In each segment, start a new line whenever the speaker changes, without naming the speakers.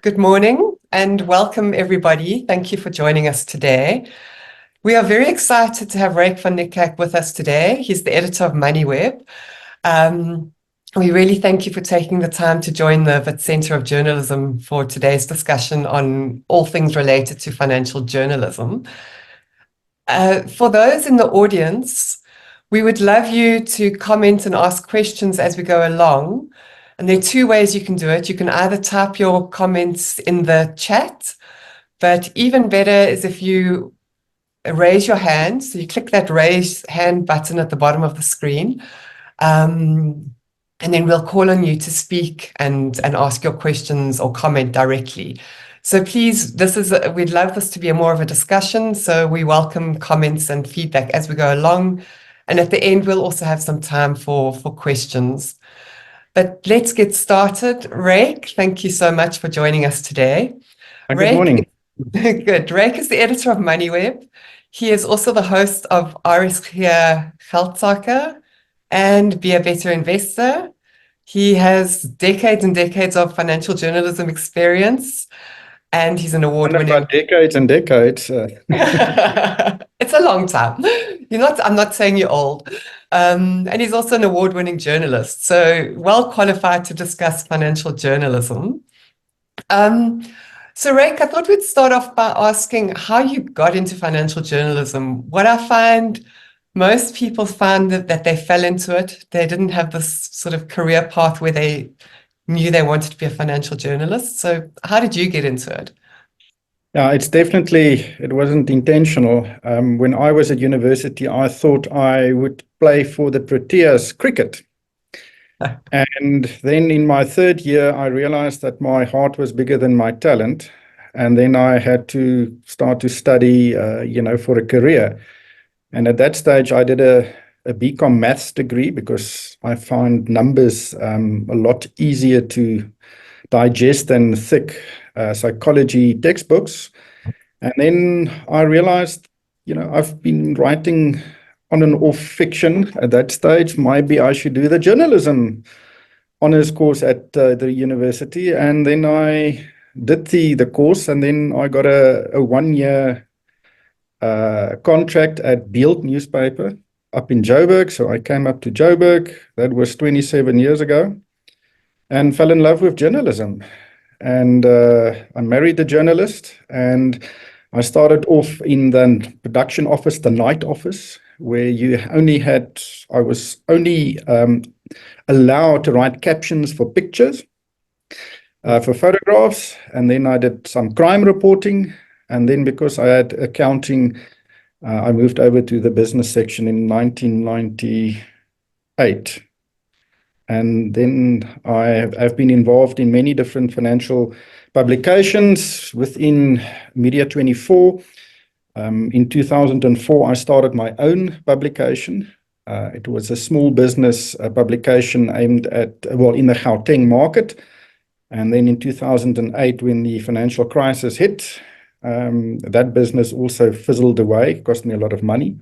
Good morning and welcome everybody. Thank you for joining us today. We are very excited to have Ryk van Niekerk with us today. He's the editor of Moneyweb. We really thank you for taking the time to join the Wits Centre of Journalism for today's discussion on all things related to financial journalism. For those in the audience, we would love you to comment and ask questions as we go along. And there are two ways you can do it. You can either type your comments in the chat, but even better is if you raise your hand. So you click that raise hand button at the bottom of the screen. And then we'll call on you to speak and ask your questions or comment directly. So please, we'd love this to be more of a discussion. So we welcome comments and feedback as we go along. And at the end, we'll also have some time for questions. But let's get started. Ryk, thank you so much for joining us today.
Good morning.
Good. Ryk is the editor of Moneyweb. He is also the host of RSG Geldzaken and Be a Better Investor. He has decades and decades of financial journalism experience, and he's an award-winning...
About decades and decades.
It's a long time. I'm not saying you're old. And he's also an award-winning journalist, so well qualified to discuss financial journalism. So Ryk, I thought we'd start off by asking how you got into financial journalism. What I find, most people find that they fell into it. They didn't have this sort of career path where they knew they wanted to be a financial journalist. So how did you get into it?
Yeah, it wasn't intentional. When I was at university, I thought I would play for the Proteas cricket. And then in my third year, I realized that my heart was bigger than my talent. And then I had to start to study, for a career. And at that stage, I did a BCom maths degree because I find numbers a lot easier to digest than thick psychology textbooks. And then I realized, I've been writing on and off fiction at that stage. Maybe I should do the journalism honors course at the university. And then I did the course, and then I got a 1-year contract at Beeld newspaper up in Joburg. So I came up to Joburg. That was 27 years ago, and fell in love with journalism. And I married a journalist, and I started off in the production office, the night office, where I was only allowed to write captions for pictures, for photographs, and then I did some crime reporting. And then because I had accounting, I moved over to the business section in 1998. And then I've been involved in many different financial publications within Media 24. In 2004, I started my own publication. It was a small business publication aimed in the Gauteng market. And then in 2008, when the financial crisis hit, that business also fizzled away. It cost me a lot of money.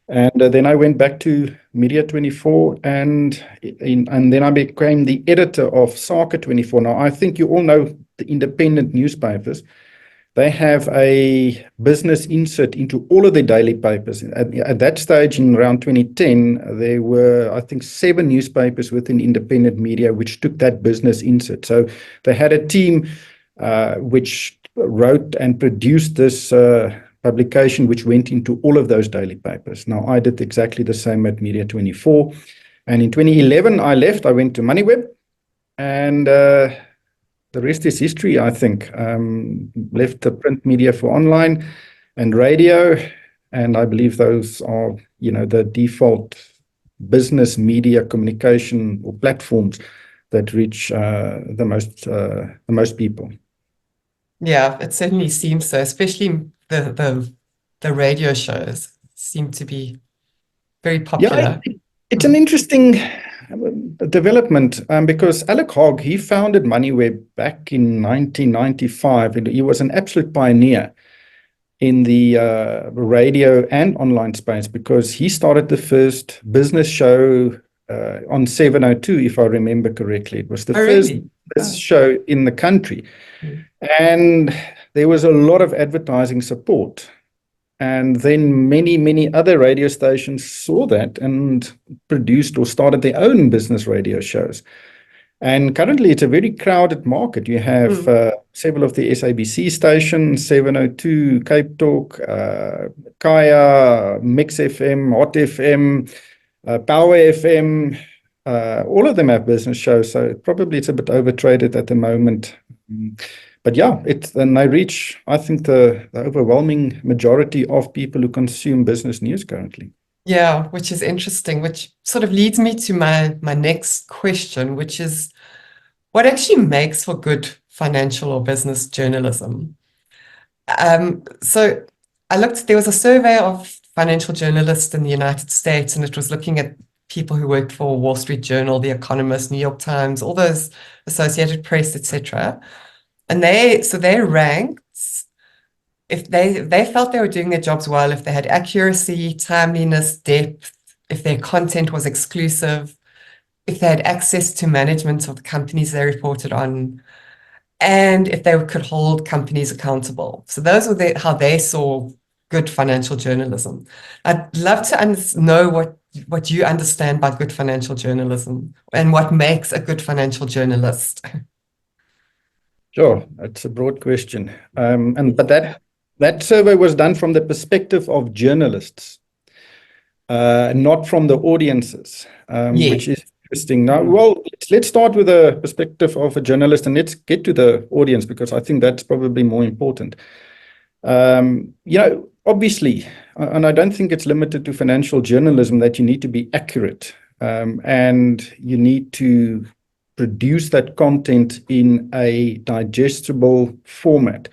And then I went back to Media 24, and then I became the editor of Sake 24. Now, I think you all know the independent newspapers. They have a business insert into all of their daily papers. At that stage, in around 2010, there were, I think, 7 newspapers within independent media which took that business insert. So they had a team which wrote and produced this publication, which went into all of those daily papers. Now, I did exactly the same at Media 24. And in 2011, I left. I went to Moneyweb. And the rest is history, I think. Left the print media for online and radio. And I believe those are, the default business media communication or platforms that reach the most people.
Yeah, it certainly seems so, especially the radio shows seem to be very popular.
Yeah, it's an interesting development because Alec Hogg, he founded Moneyweb back in 1995, and he was an absolute pioneer in the radio and online space because he started the first business show on 702, if I remember correctly. It was the
Oh,
first
really? Oh.
show in the country.
Mm.
And there was a lot of advertising support. And then many other radio stations saw that and produced or started their own business radio shows. And currently, it's a very crowded market. You have several of the SABC stations, 702, Cape Talk, Kaya, Mix FM, Hot FM, Power FM. All of them have business shows, so probably it's a bit overtraded at the moment. But yeah, and they reach, I think, the overwhelming majority of people who consume business news currently.
Yeah, which is interesting, which sort of leads me to my next question, which is what actually makes for good financial or business journalism? So there was a survey of financial journalists in the United States, and it was looking at people who worked for Wall Street Journal, The Economist, New York Times, all those Associated Press, etc. And they ranked if they felt they were doing their jobs well, if they had accuracy, timeliness, depth, if their content was exclusive, if they had access to management of the companies they reported on, and if they could hold companies accountable. So those were how they saw good financial journalism. I'd love to know what you understand by good financial journalism and what makes a good financial journalist.
Sure, that's a broad question. But that survey was done from the perspective of journalists, not from the audiences, which is interesting. Now, well, let's start with the perspective of a journalist, and let's get to the audience, because I think that's probably more important. Obviously, and I don't think it's limited to financial journalism, that you need to be accurate, and you need to produce that content in a digestible format.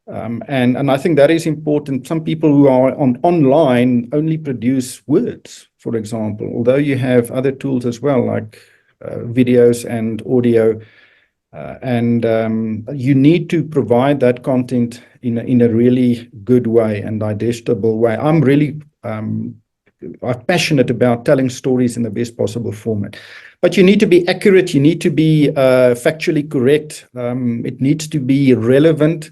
And I think that is important. Some people who are online only produce words, for example, although you have other tools as well, like videos and audio. And you need to provide that content in a really good way and digestible way. I'm passionate about telling stories in the best possible format. But you need to be accurate. You need to be factually correct. It needs to be relevant.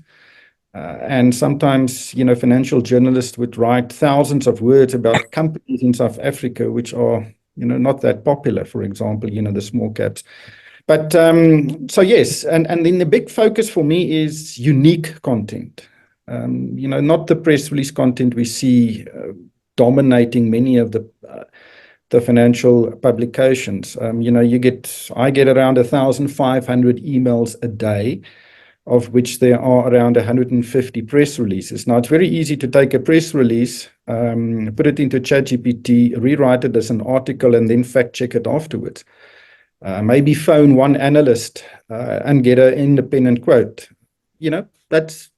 And sometimes, financial journalists would write thousands of words about companies in South Africa, which are, not that popular, for example, the small caps. But so yes, and then the big focus for me is unique content. Not the press release content we see dominating many of the financial publications. I get around 1,500 emails a day, of which there are around 150 press releases. Now, it's very easy to take a press release, put it into ChatGPT, rewrite it as an article, and then fact check it afterwards. Maybe phone one analyst and get an independent quote. That's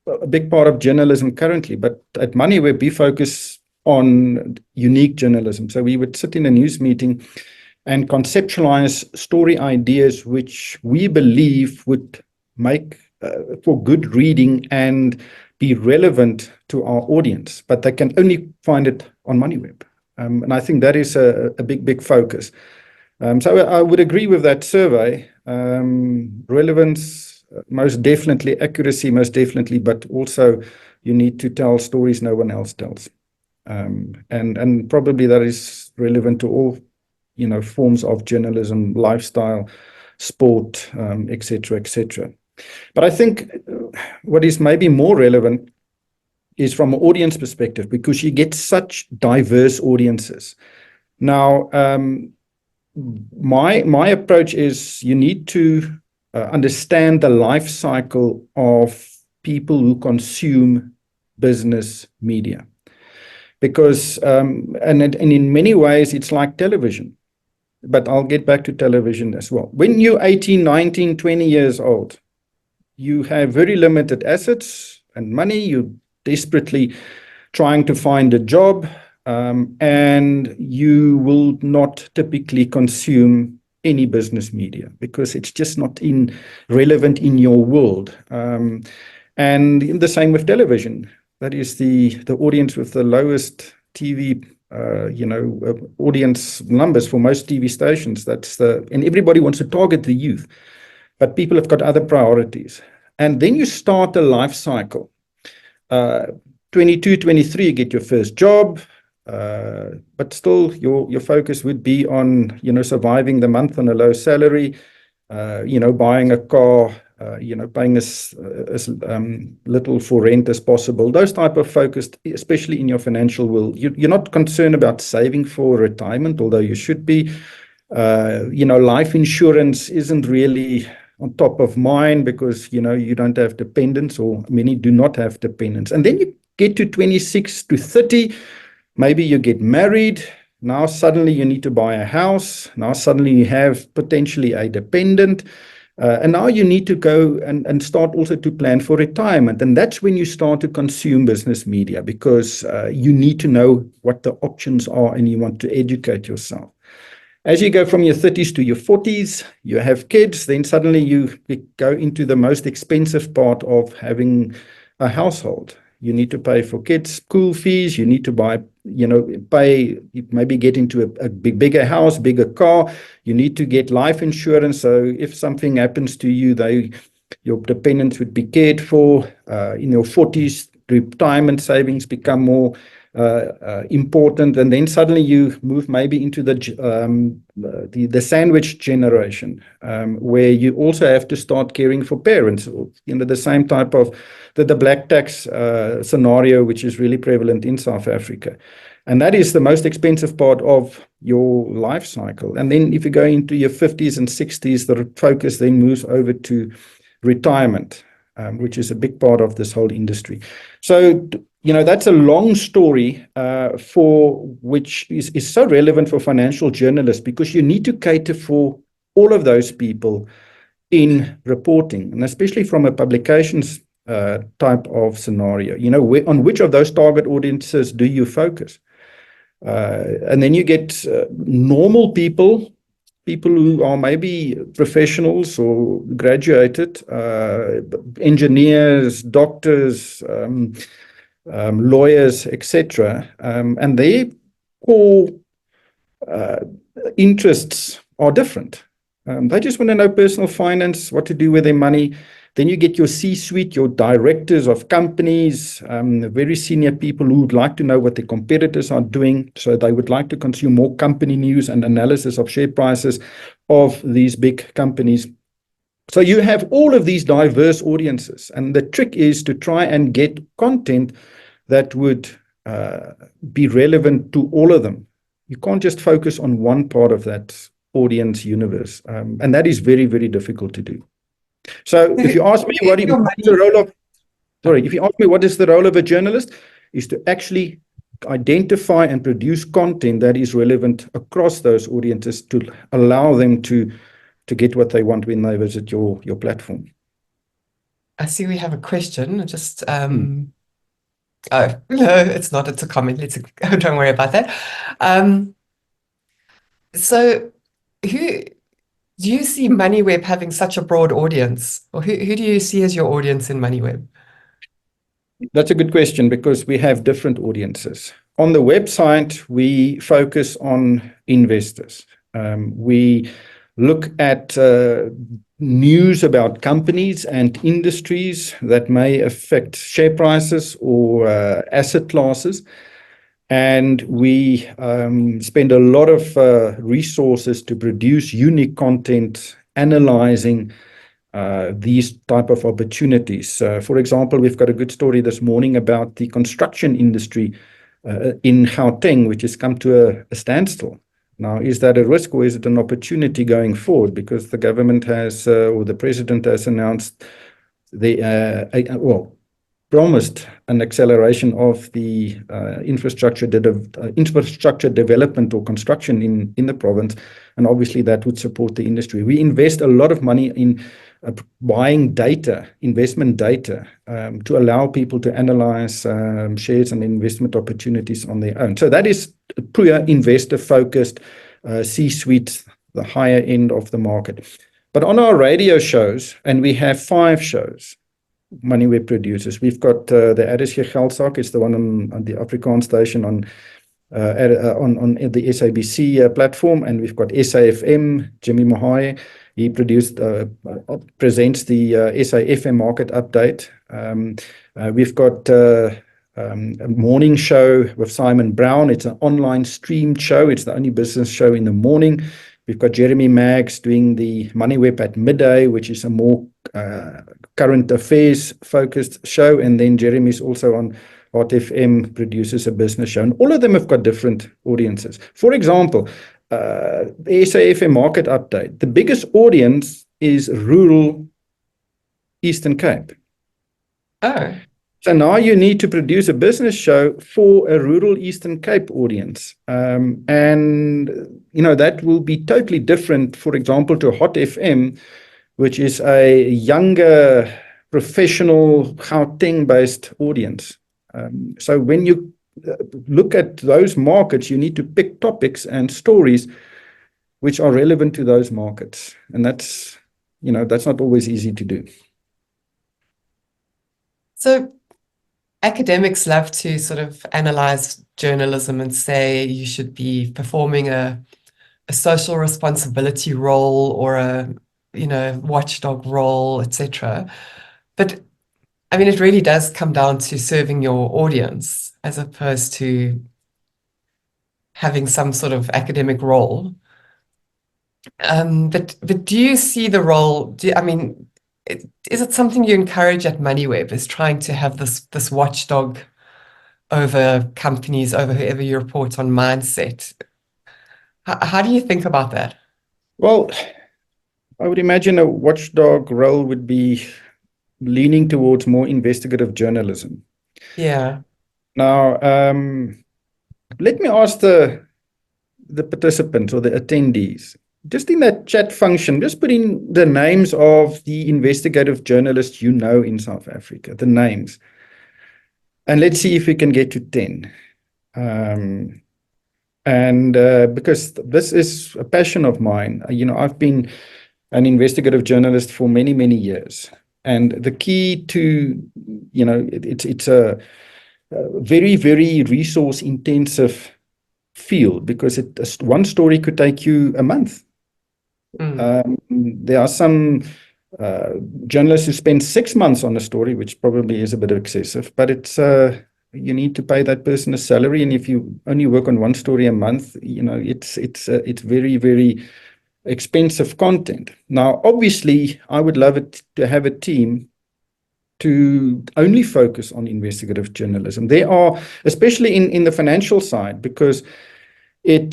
a big part of journalism currently. But at Moneyweb, we focus on unique journalism. So we would sit in a news meeting and conceptualize story ideas which we believe would make for good reading and be relevant to our audience. But they can only find it on Moneyweb. And I think that is a big focus. So I would agree with that survey. Relevance, most definitely. Accuracy, most definitely. But also, you need to tell stories no one else tells. And probably that is relevant to all, forms of journalism, lifestyle, sport, etc., etc. But I think what is maybe more relevant is from an audience perspective, because you get such diverse audiences. Now, my approach is you need to understand the life cycle of people who consume business media, because and in many ways it's like television, but I'll get back to television as well. When you're 18, 19, 20 years old, you have very limited assets and money. You're desperately trying to find a job. And you will not typically consume any business media because it's just not relevant in your world. And the same with television. That is the audience with the lowest TV audience numbers for most TV stations. And everybody wants to target the youth, but people have got other priorities. And then you start a life cycle. 22, 23, you get your first job, but still your focus would be on, surviving the month on a low salary, buying a car, paying as little for rent as possible. Those type of focus, especially in your financial will. You're not concerned about saving for retirement, although you should be. Life insurance isn't really on top of mind because, you don't have dependents, or many do not have dependents. And then you get to 26 to 30, maybe you get married. Now suddenly you need to buy a house. Now suddenly you have potentially a dependent. And now you need to go and start also to plan for retirement. And that's when you start to consume business media, because you need to know what the options are and you want to educate yourself. As you go from your 30s to your 40s, you have kids, then suddenly you go into the most expensive part of having a household. You need to pay for kids' school fees. You need to maybe get into a bigger house, bigger car. You need to get life insurance. So if something happens to you, your dependents would be cared for. In your 40s, retirement savings become more important, and then suddenly you move maybe into the sandwich generation, where you also have to start caring for parents. The same type of the black tax scenario, which is really prevalent in South Africa, and that is the most expensive part of your life cycle. And then if you go into your 50s and 60s, the focus then moves over to retirement, which is a big part of this whole industry. So that's a long story for which is so relevant for financial journalists, because you need to cater for all of those people in reporting, and especially from a publications type of scenario. On which of those target audiences do you focus? And then you get normal people who are maybe professionals or graduated, engineers, doctors, lawyers, etc. And their core interests are different. They just want to know personal finance, what to do with their money. Then you get your C-suite, your directors of companies, very senior people who would like to know what their competitors are doing. So they would like to consume more company news and analysis of share prices of these big companies. So you have all of these diverse audiences. And the trick is to try and get content that would be relevant to all of them. You can't just focus on one part of that audience universe. And that is very, very difficult to do. So if you ask me what is the role of a journalist, is to actually identify and produce content that is relevant across those audiences to allow them to get what they want when they visit your platform.
I see we have a question. Just oh no, it's not. It's a comment. Don't worry about that. So who do you see Moneyweb having such a broad audience, or who do you see as your audience in Moneyweb?
That's a good question, because we have different audiences. On the website, we focus on investors. We look at news about companies and industries that may affect share prices or asset classes. And we spend a lot of resources to produce unique content analyzing these type of opportunities. For example, we've got a good story this morning about the construction industry in Gauteng, which has come to a standstill. Now, is that a risk or is it an opportunity going forward? Because the government has, or the president has announced promised an acceleration of the infrastructure development or construction in the province, and obviously that would support the industry. We invest a lot of money in buying data, investment data, to allow people to analyze shares and investment opportunities on their own. So that is pure investor-focused C-suite, the higher end of the market. But on our radio shows, and we have 5 shows, Moneyweb produces. We've got the RSG Geldsaak, is the one on the Afrikaans station on on the SABC platform, and we've got SAFM. Jimmy Mahai, he presents the SAFM market update. We've got a morning show with Simon Brown. It's an online streamed show. It's the only business show in the morning. We've got Jeremy Maggs doing the Moneyweb at midday, which is a more current affairs focused show. And then Jeremy's also on Hot FM, produces a business show. And all of them have got different audiences. For example, the SAFM market update. The biggest audience is rural Eastern Cape.
Oh.
So now you need to produce a business show for a rural Eastern Cape audience. And, you know, that will be totally different, for example, to Hot FM, which is a younger, professional, Gauteng-based audience. So when you look at those markets, you need to pick topics and stories which are relevant to those markets. And that's, you know, that's not always easy to do.
So academics love to sort of analyze journalism and say you should be performing a social responsibility role or a, you know, watchdog role, etc. But I mean, it really does come down to serving your audience as opposed to having some sort of academic role. But do you see the role? Is it something you encourage at Moneyweb? Is trying to have this watchdog over companies, over whoever you report on mindset? How do you think about that?
Well, I would imagine a watchdog role would be leaning towards more investigative journalism.
Yeah.
Now, let me ask the participants or the attendees, just in that chat function, just put in the names of the investigative journalists you know in South Africa, the names. And let's see if we can get to 10. Because this is a passion of mine. You know, I've been an investigative journalist for many, many years. And the key to, you know, it's a very, very resource intensive field because one story could take you a month. There are some journalists who spend 6 months on a story, which probably is a bit excessive, but it's you need to pay that person a salary, and if you only work on one story a month, you know, it's very, very expensive content. Now, obviously, I would love it to have a team to only focus on investigative journalism. There are, especially in the financial side, because there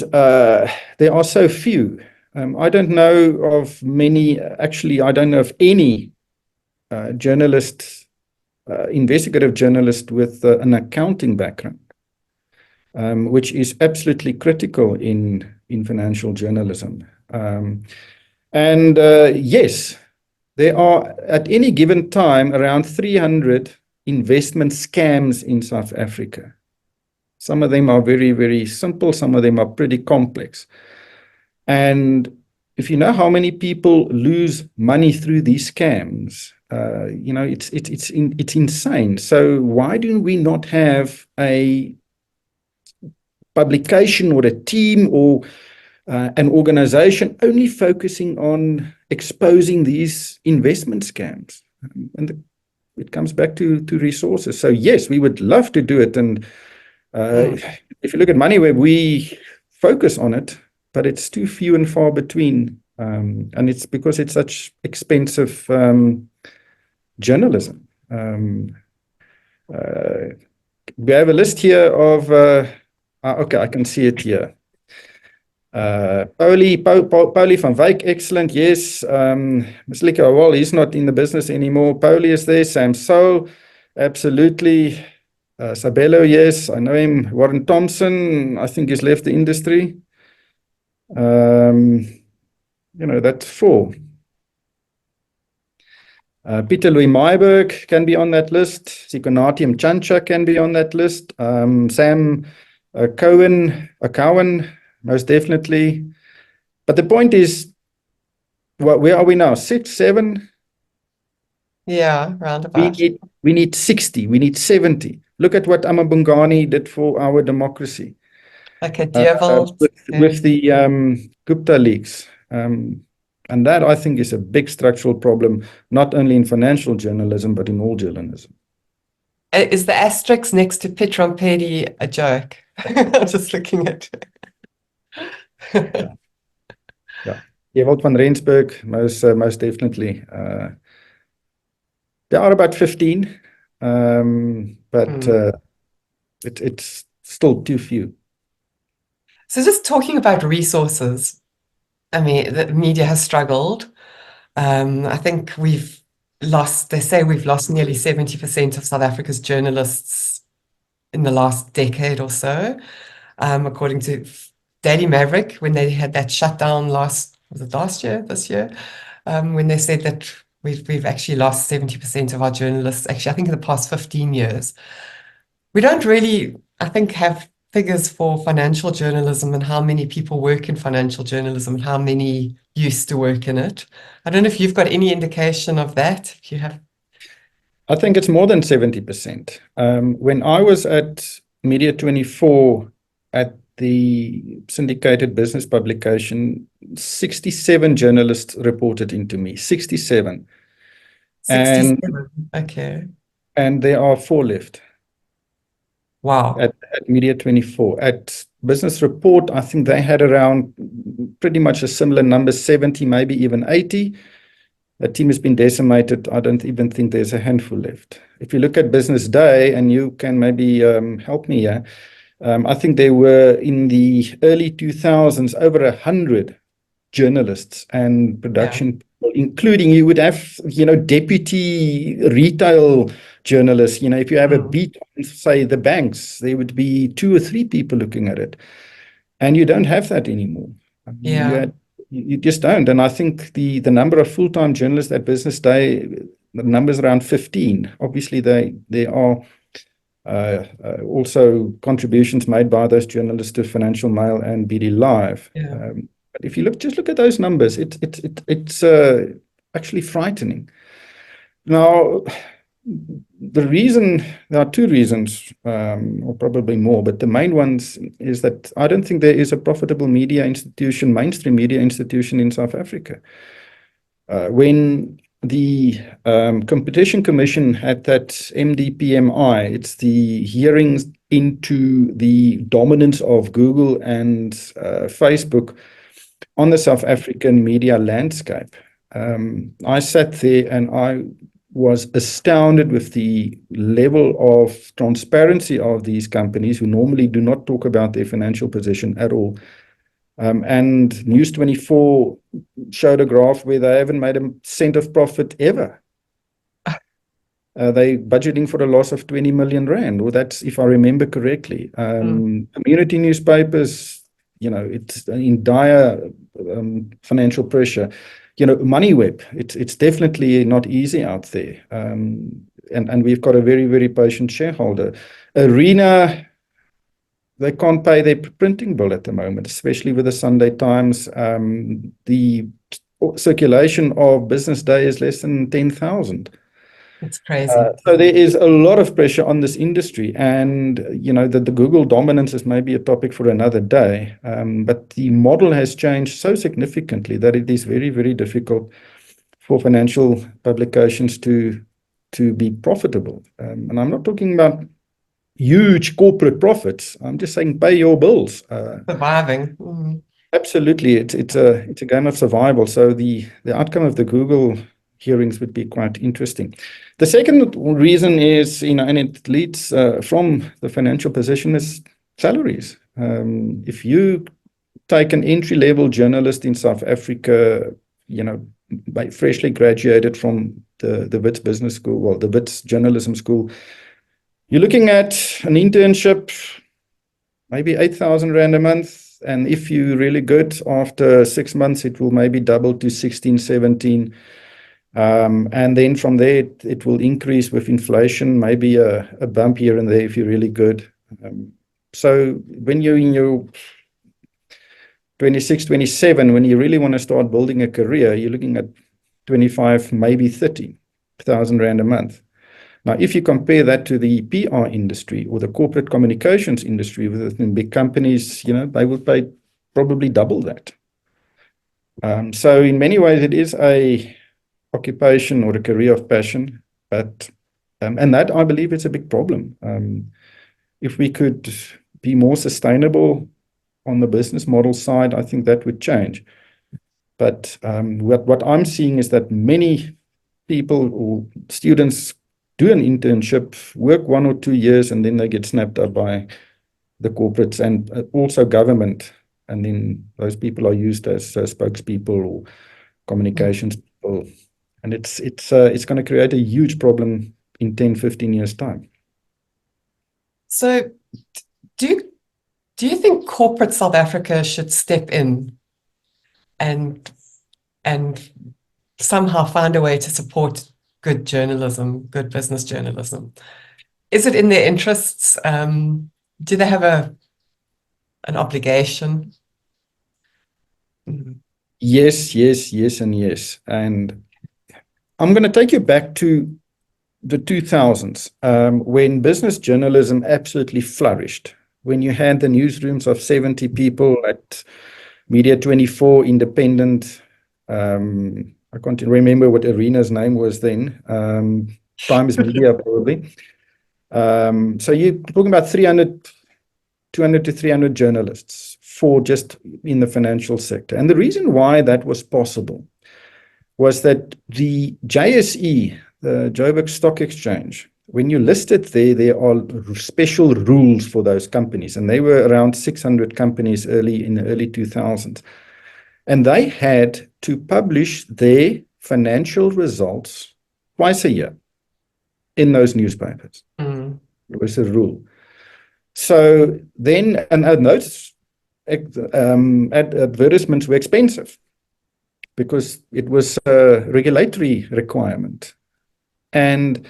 are so few. I don't know of many, actually, I don't know of any investigative journalist with an accounting background, which is absolutely critical in financial journalism. Yes, there are at any given time around 300 investment scams in South Africa. Some of them are very, very simple. Some of them are pretty complex. And if you know how many people lose money through these scams, you know, it's insane. So why do we not have a publication or a team or an organization only focusing on exposing these investment scams? And it comes back to resources. So yes, we would love to do it. And if you look at Moneyweb, we focus on it, but it's too few and far between. And it's because it's such expensive journalism. We have a list here of, okay, I can see it here. Paulie van Wyk, excellent. Yes. Mr. well, he's not in the business anymore. Paulie is there. Sam Soul, absolutely. Sabelo, yes, I know him. Warren Thompson, I think he's left the industry. You know, that's 4. Peter Louis Myberg can be on that list. Sikonati Mchancha can be on that list. Sam Cowan, most definitely. But the point is, where are we now? 6, 7?
Yeah, roundabout.
We need 60. We need 70. Look at what Amabungani did for our democracy.
Okay, Deerville.
with the Gupta leaks. And that, I think, is a big structural problem, not only in financial journalism, but in all journalism.
Is the asterisk next to Pitrampedi a joke? I'm just looking at
Yeah. Yeah. Ewald van Rensburg, most definitely. There are about 15, but it's still too few.
So just talking about resources, I mean, the media has struggled. I think they say we've lost nearly 70% of South Africa's journalists in the last decade or so, according to Daily Maverick, when they had that shutdown was it last year, this year, when they said that we've actually lost 70% of our journalists, actually, I think in the past 15 years. We don't really, I think, have figures for financial journalism and how many people work in financial journalism and how many used to work in it. I don't know if you've got any indication of that. If you have.
I think it's more than 70%. When I was at Media 24 at the syndicated business publication, 67 journalists reported into me, 67.
67. Okay.
And there are 4 left.
Wow.
At Media 24. At Business Report, I think they had around pretty much a similar number, 70, maybe even 80. The team has been decimated. I don't even think there's a handful left. If you look at Business Day, and you can maybe help me here, I think there were in the early 2000s over 100 journalists and production people, including you would have, deputy retail journalists. If you have a beat on, say, the banks, there would be 2 or 3 people looking at it. And you don't have that anymore. You just don't. And I think the number of full-time journalists at Business Day, the number's around 15. Obviously, there are also contributions made by those journalists to Financial Mail and BD Live. But if you just look at those numbers, it's actually frightening. Now, there are 2 reasons, or probably more, but the main ones is that I don't think there is a profitable media institution, mainstream media institution in South Africa. When the Competition Commission had that MDPMI, it's the hearings into the dominance of Google and Facebook on the South African media landscape. I sat there and I was astounded with the level of transparency of these companies who normally do not talk about their financial position at all. And News 24 showed a graph where they haven't made a cent of profit ever. They budgeting for a loss of 20 million rand, or that's if I remember correctly. Community newspapers, it's in dire financial pressure. Moneyweb, it's definitely not easy out there. And we've got a very, very patient shareholder. Arena, they can't pay their printing bill at the moment, especially with the Sunday Times. The circulation of Business Day is less than 10,000.
It's crazy.
So there is a lot of pressure on this industry, and the Google dominance is maybe a topic for another day. But the model has changed so significantly that it is very, very difficult for financial publications to be profitable. And I'm not talking about huge corporate profits. I'm just saying pay your bills.
Surviving.
Absolutely, it's a game of survival. So the outcome of the Google hearings would be quite interesting. The second reason is, and it leads from the financial position, is salaries. If you take an entry-level journalist in South Africa, freshly graduated from the Wits Business School, well, the Wits Journalism School, you're looking at an internship, maybe 8,000 Rand a month. And if you're really good, after 6 months, it will maybe double to 16, 17. And then from there, it will increase with inflation, maybe a bump here and there if you're really good. So when you're in your 26, 27, when you really want to start building a career, you're looking at 25, maybe 30,000 Rand a month. Now, if you compare that to the PR industry or the corporate communications industry within big companies, they would pay probably double that. So in many ways, it is a occupation or a career of passion, but and that I believe is a big problem. If we could be more sustainable on the business model side, I think that would change. But what I'm seeing is that many people or students do an internship, work 1 or 2 years, and then they get snapped up by the corporates and also government. And then those people are used as spokespeople or communications people. And it's going to create a huge problem in 10, 15 years' time.
So do you think corporate South Africa should step in and somehow find a way to support good journalism, good business journalism? Is it in their interests? Do they have an obligation?
Yes, and yes. And I'm going to take you back to the 2000s, when business journalism absolutely flourished, when you had the newsrooms of 70 people at Media 24, Independent. I can't remember what Arena's name was then. Times Media, probably. So you're talking about 200 to 300 journalists for just in the financial sector. And the reason why that was possible was that the JSE, the Joburg Stock Exchange, when you list it there are special rules for those companies. And they were around 600 companies in the early 2000s. And they had to publish their financial results twice a year in those newspapers. It was a rule. So then, and those advertisements were expensive because it was a regulatory requirement. And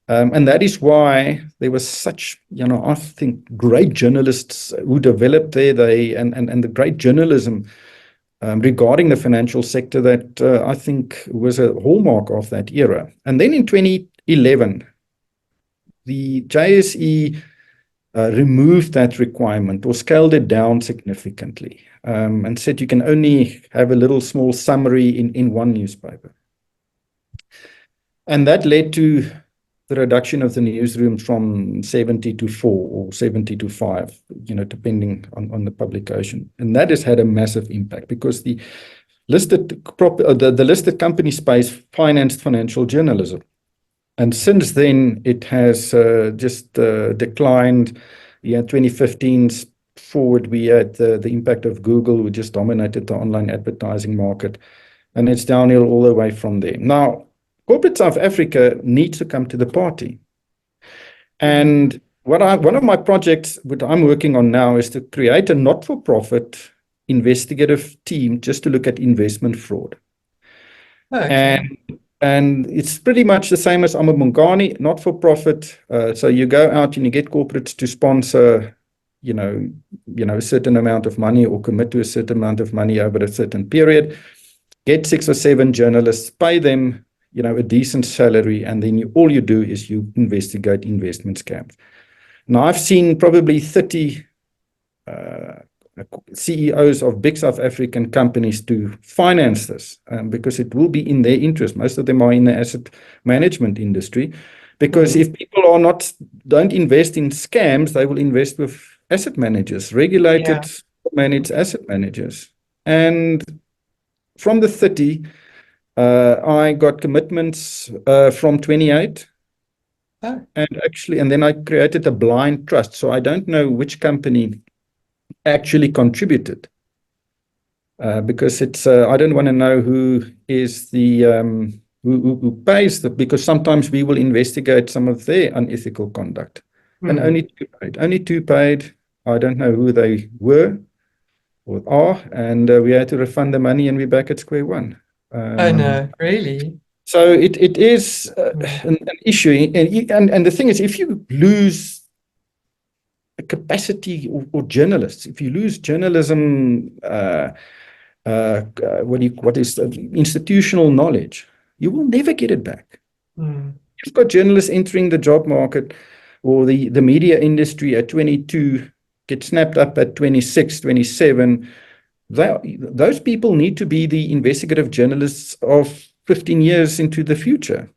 that is why there was such, I think, great journalists who developed there, and the great journalism regarding the financial sector that I think was a hallmark of that era. And then in 2011, the JSE removed that requirement or scaled it down significantly, and said you can only have a little small summary in one newspaper. And that led to the reduction of the newsroom from 70 to 4 or 70 to 5, depending on the publication. And that has had a massive impact because the listed company space financed financial journalism. And since then, it has just declined. 2015 forward, we had the impact of Google, who just dominated the online advertising market. And it's downhill all the way from there. Now, corporate South Africa needs to come to the party. And one of my projects that I'm working on now is to create a not-for-profit investigative team just to look at investment fraud.
Okay.
And it's pretty much the same as Amabungani, not-for-profit. So you go out and you get corporates to sponsor, a certain amount of money or commit to a certain amount of money over a certain period. Get 6 or 7 journalists, pay them, a decent salary, and then all you do is you investigate investment scams. Now, I've seen probably 30 CEOs of big South African companies to finance this because it will be in their interest. Most of them are in the asset management industry, because if people don't invest in scams, they will invest with asset managers, regulated, managed asset managers. And from the 30, I got commitments from 28. And then I created a blind trust. So I don't know which company actually contributed, because it's I don't want to know who is the who pays because sometimes we will investigate some of their unethical conduct. And only two paid. I don't know who they were or are, and we had to refund the money, and we're back at square one.
Oh no, really?
So it is an issue, and the thing is, if you lose a capacity or journalists, if you lose journalism, what is institutional knowledge, you will never get it back. you've got journalists entering the job market or the media industry at 22, get snapped up at 26, 27. Those people need to be the investigative journalists of 15 years into the future.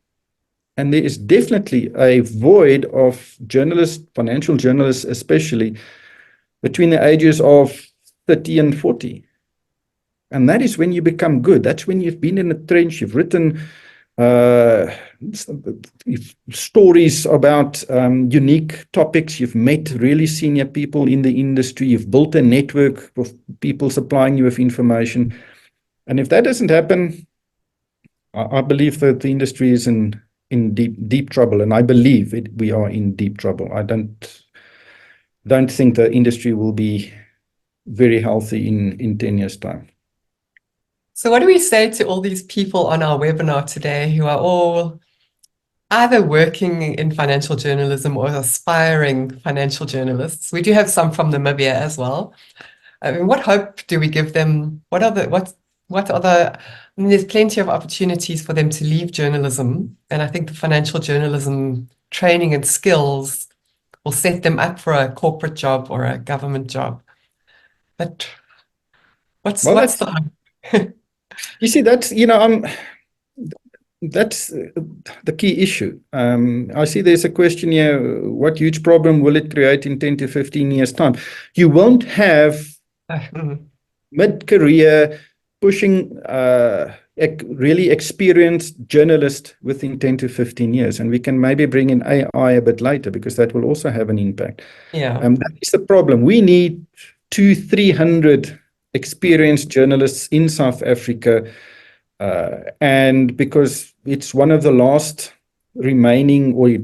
And there is definitely a void of journalists, financial journalists especially, between the ages of 30 and 40. And that is when you become good. That's when you've been in the trench, you've written stories about unique topics, you've met really senior people in the industry, you've built a network of people supplying you with information. And if that doesn't happen, I believe that the industry is in deep trouble, and I believe we are in deep trouble. I don't think the industry will be very healthy in 10 years' time.
So what do we say to all these people on our webinar today who are all either working in financial journalism or aspiring financial journalists? We do have some from Namibia as well. I mean, what hope do we give them? What are the, I mean, there's plenty of opportunities for them to leave journalism. And I think the financial journalism training and skills will set them up for a corporate job or a government job. But what's the hope?
You see, that's the key issue. I see there's a question here, what huge problem will it create in 10 to 15 years' time? You won't have mid-career pushing really experienced journalist within 10 to 15 years. And we can maybe bring in AI a bit later because that will also have an impact.
Yeah.
That is the problem. We need 200-300 experienced journalists in South Africa, and because it's one of the last remaining or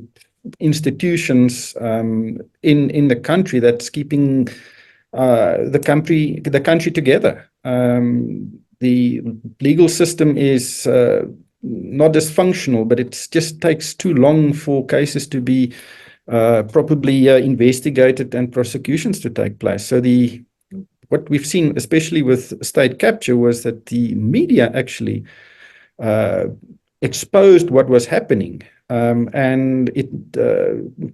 institutions in the country that's keeping the country together. The legal system is not dysfunctional, but it just takes too long for cases to be properly investigated and prosecutions to take place. So what we've seen, especially with state capture, was that the media actually exposed what was happening, and it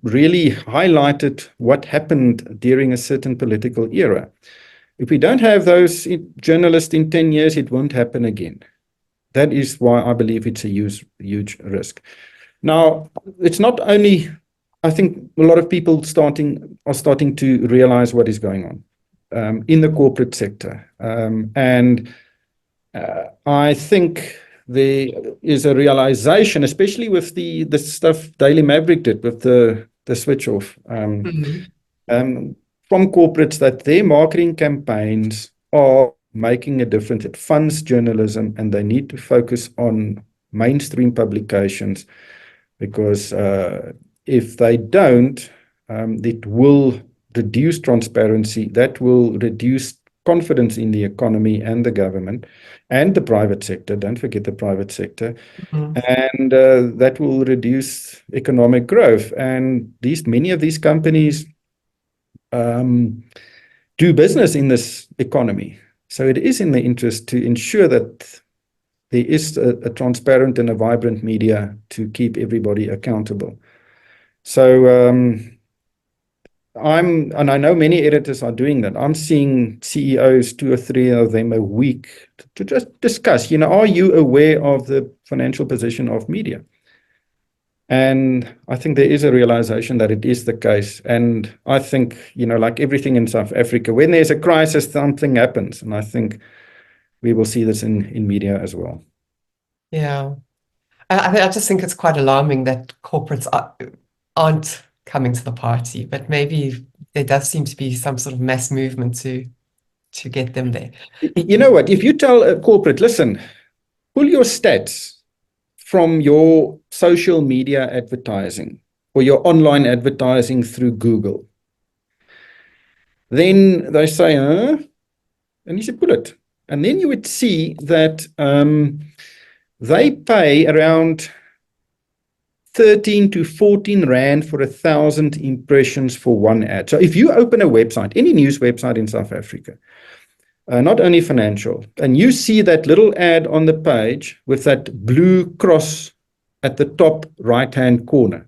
really highlighted what happened during a certain political era. If we don't have those journalists in 10 years, it won't happen again. That is why I believe it's a huge risk. Now, it's not only, I think a lot of people are starting to realize what is going on in the corporate sector. And I think there is a realization, especially with the stuff Daily Maverick did with the switch off, from corporates, that their marketing campaigns are making a difference. It funds journalism, and they need to focus on mainstream publications, because if they don't, it will reduce transparency. That will reduce confidence in the economy and the government and the private sector. Don't forget the private sector. And that will reduce economic growth. And many of these companies do business in this economy. So it is in the interest to ensure that there is a transparent and a vibrant media to keep everybody accountable. So and I know many editors are doing that. I'm seeing CEOs, 2 or 3 of them a week, to just discuss, are you aware of the financial position of media? And I think there is a realization that it is the case. And I think, like everything in South Africa, when there's a crisis, something happens. And I think we will see this in media as well.
Yeah. I just think it's quite alarming that corporates aren't coming to the party, but maybe there does seem to be some sort of mass movement to get them there.
You know what? If you tell a corporate, listen, pull your stats from your social media advertising or your online advertising through Google, then they say, and you should pull it. And then you would see that they pay around 13 to 14 Rand for 1,000 impressions for one ad. So if you open a website, any news website in South Africa, not only financial, and you see that little ad on the page with that blue cross at the top right-hand corner.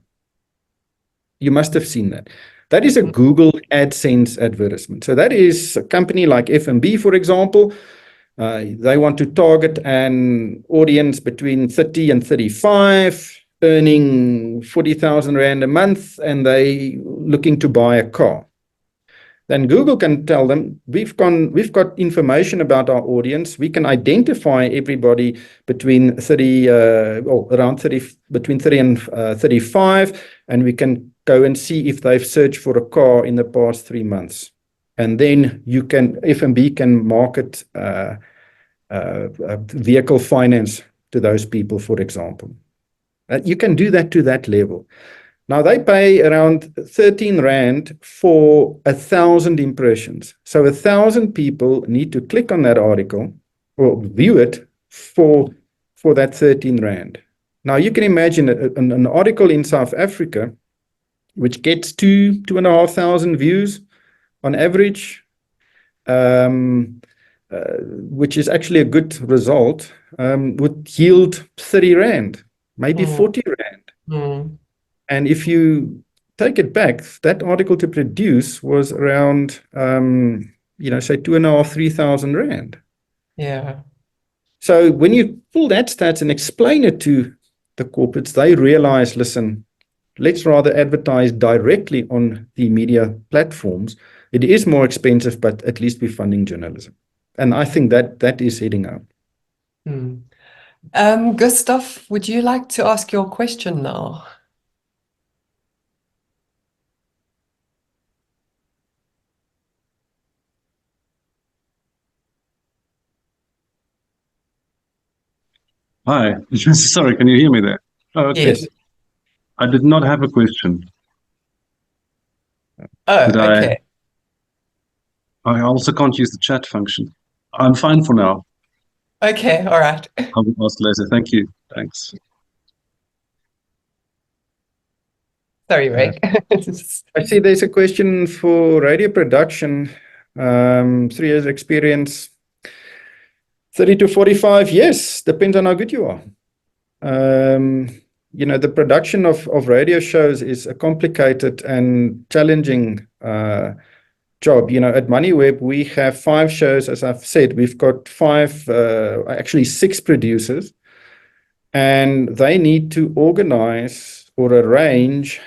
You must have seen that. That is a Google AdSense advertisement. So that is a company like F&B, for example. They want to target an audience between 30 and 35, earning 40,000 Rand a month, and they looking to buy a car. Then Google can tell them, we've got information about our audience. We can identify everybody between 30, around 30, between 30 and 35, and we can go and see if they've searched for a car in the past 3 months. And then you can, F&B can market vehicle finance to those people, for example. You can do that to that level. Now, they pay around 13 Rand for 1,000 impressions. So 1,000 people need to click on that article or view it for that 13 Rand. Now, you can imagine an article in South Africa, which gets 2,500 views on average, which is actually a good result, would yield 30 Rand, maybe 40 Rand.
Mm.
And if you take it back, that article to produce was around, say 2,500, 3,000 Rand.
Yeah.
So when you pull that stats and explain it to the corporates, they realize, listen, let's rather advertise directly on the media platforms. It is more expensive, but at least we're funding journalism. And I think that is heading out.
Gustav, would you like to ask your question now?
Hi, sorry, can you hear me there? Oh, okay.
Yes.
I did not have a question.
Oh,
Did
okay.
I also can't use the chat function. I'm fine for now.
Okay, all right.
I will ask later. Thank you. Thanks.
Sorry, Ryk.
I see there's a question for radio production, 3 years experience, 30 to 45, yes, depends on how good you are. The production of radio shows is a complicated and challenging job. At Moneyweb, we have 5 shows, as I've said. We've got 6 producers, and they need to organize or arrange,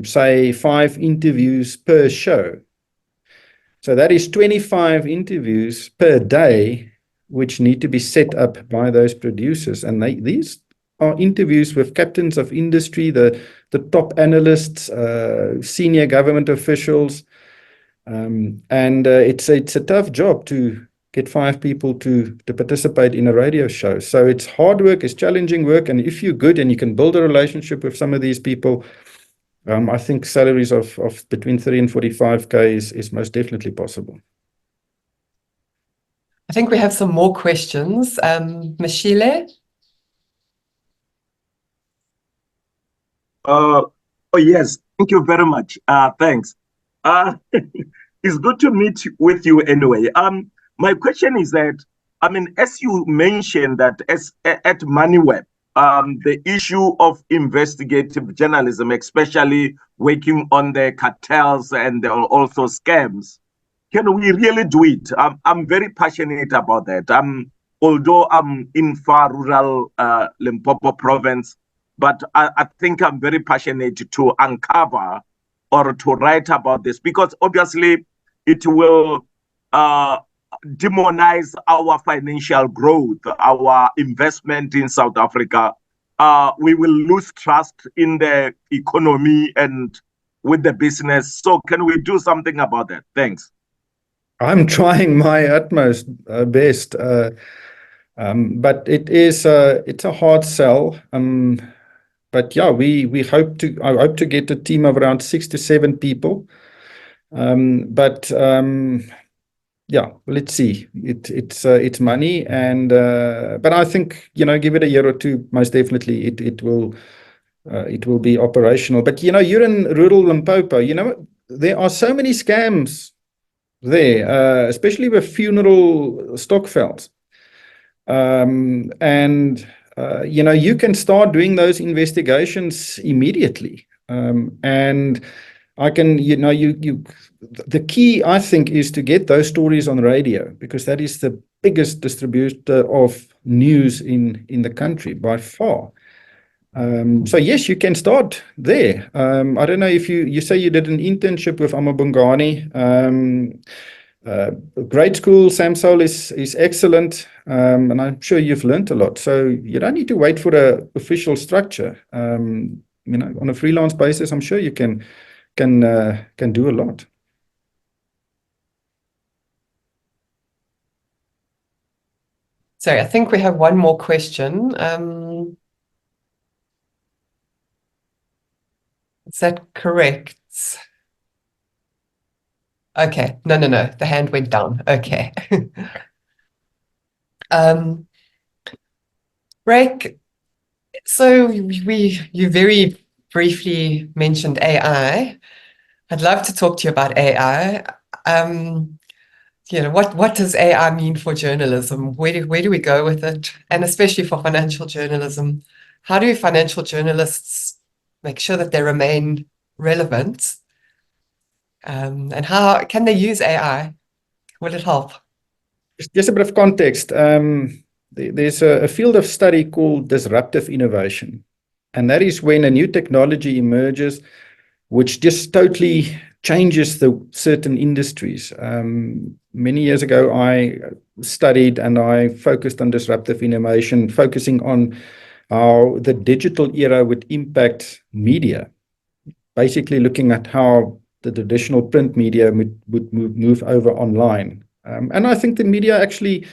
say, 5 interviews per show. So that is 25 interviews per day, which need to be set up by those producers. And these are interviews with captains of industry, the top analysts, senior government officials. It's a tough job to get 5 people to participate in a radio show. So it's hard work, it's challenging work. And if you're good and you can build a relationship with some of these people, I think salaries of between 30 and 45K is most definitely possible.
I think we have some more questions. Mashile?
Oh, yes. Thank you very much. Thanks. It's good to meet with you anyway. My question is that, as you mentioned that at Moneyweb, the issue of investigative journalism, especially working on the cartels and also scams, can we really do it? I'm very passionate about that. Although I'm in far rural Limpopo province, but I think I'm very passionate to uncover or to write about this, because obviously it will demonize our financial growth, our investment in South Africa. We will lose trust in the economy and with the business. So can we do something about that? Thanks.
I'm trying my utmost best, but it's a hard sell. But yeah, I hope to get a team of around 6 to 7 people. Yeah, let's see. It's money, and but I think give it a year or two. Most definitely, it will be operational. But you're in rural Limpopo. There are so many scams there, especially with funeral stokvels. And you can start doing those investigations immediately. And I can, the key, I think, is to get those stories on radio, because that is the biggest distributor of news in the country by far. So yes, you can start there. I don't know if you say you did an internship with Amabungani. Grade school, Samsol is excellent, and I'm sure you've learned a lot. So you don't need to wait for an official structure. On a freelance basis, I'm sure you can do a lot.
So I think we have one more question. Is that correct? Okay. No. The hand went down. Okay. Ryk, so you very briefly mentioned AI. I'd love to talk to you about AI. What does AI mean for journalism? Where do we go with it? And especially for financial journalism, how do financial journalists make sure that they remain relevant? And how can they use AI? Will it help?
Just a bit of context. There's a field of study called disruptive innovation. And that is when a new technology emerges, which just totally changes the certain industries. Many years ago, I studied and I focused on disruptive innovation, focusing on how the digital era would impact media, basically looking at how the traditional print media would move over online. And I think the media actually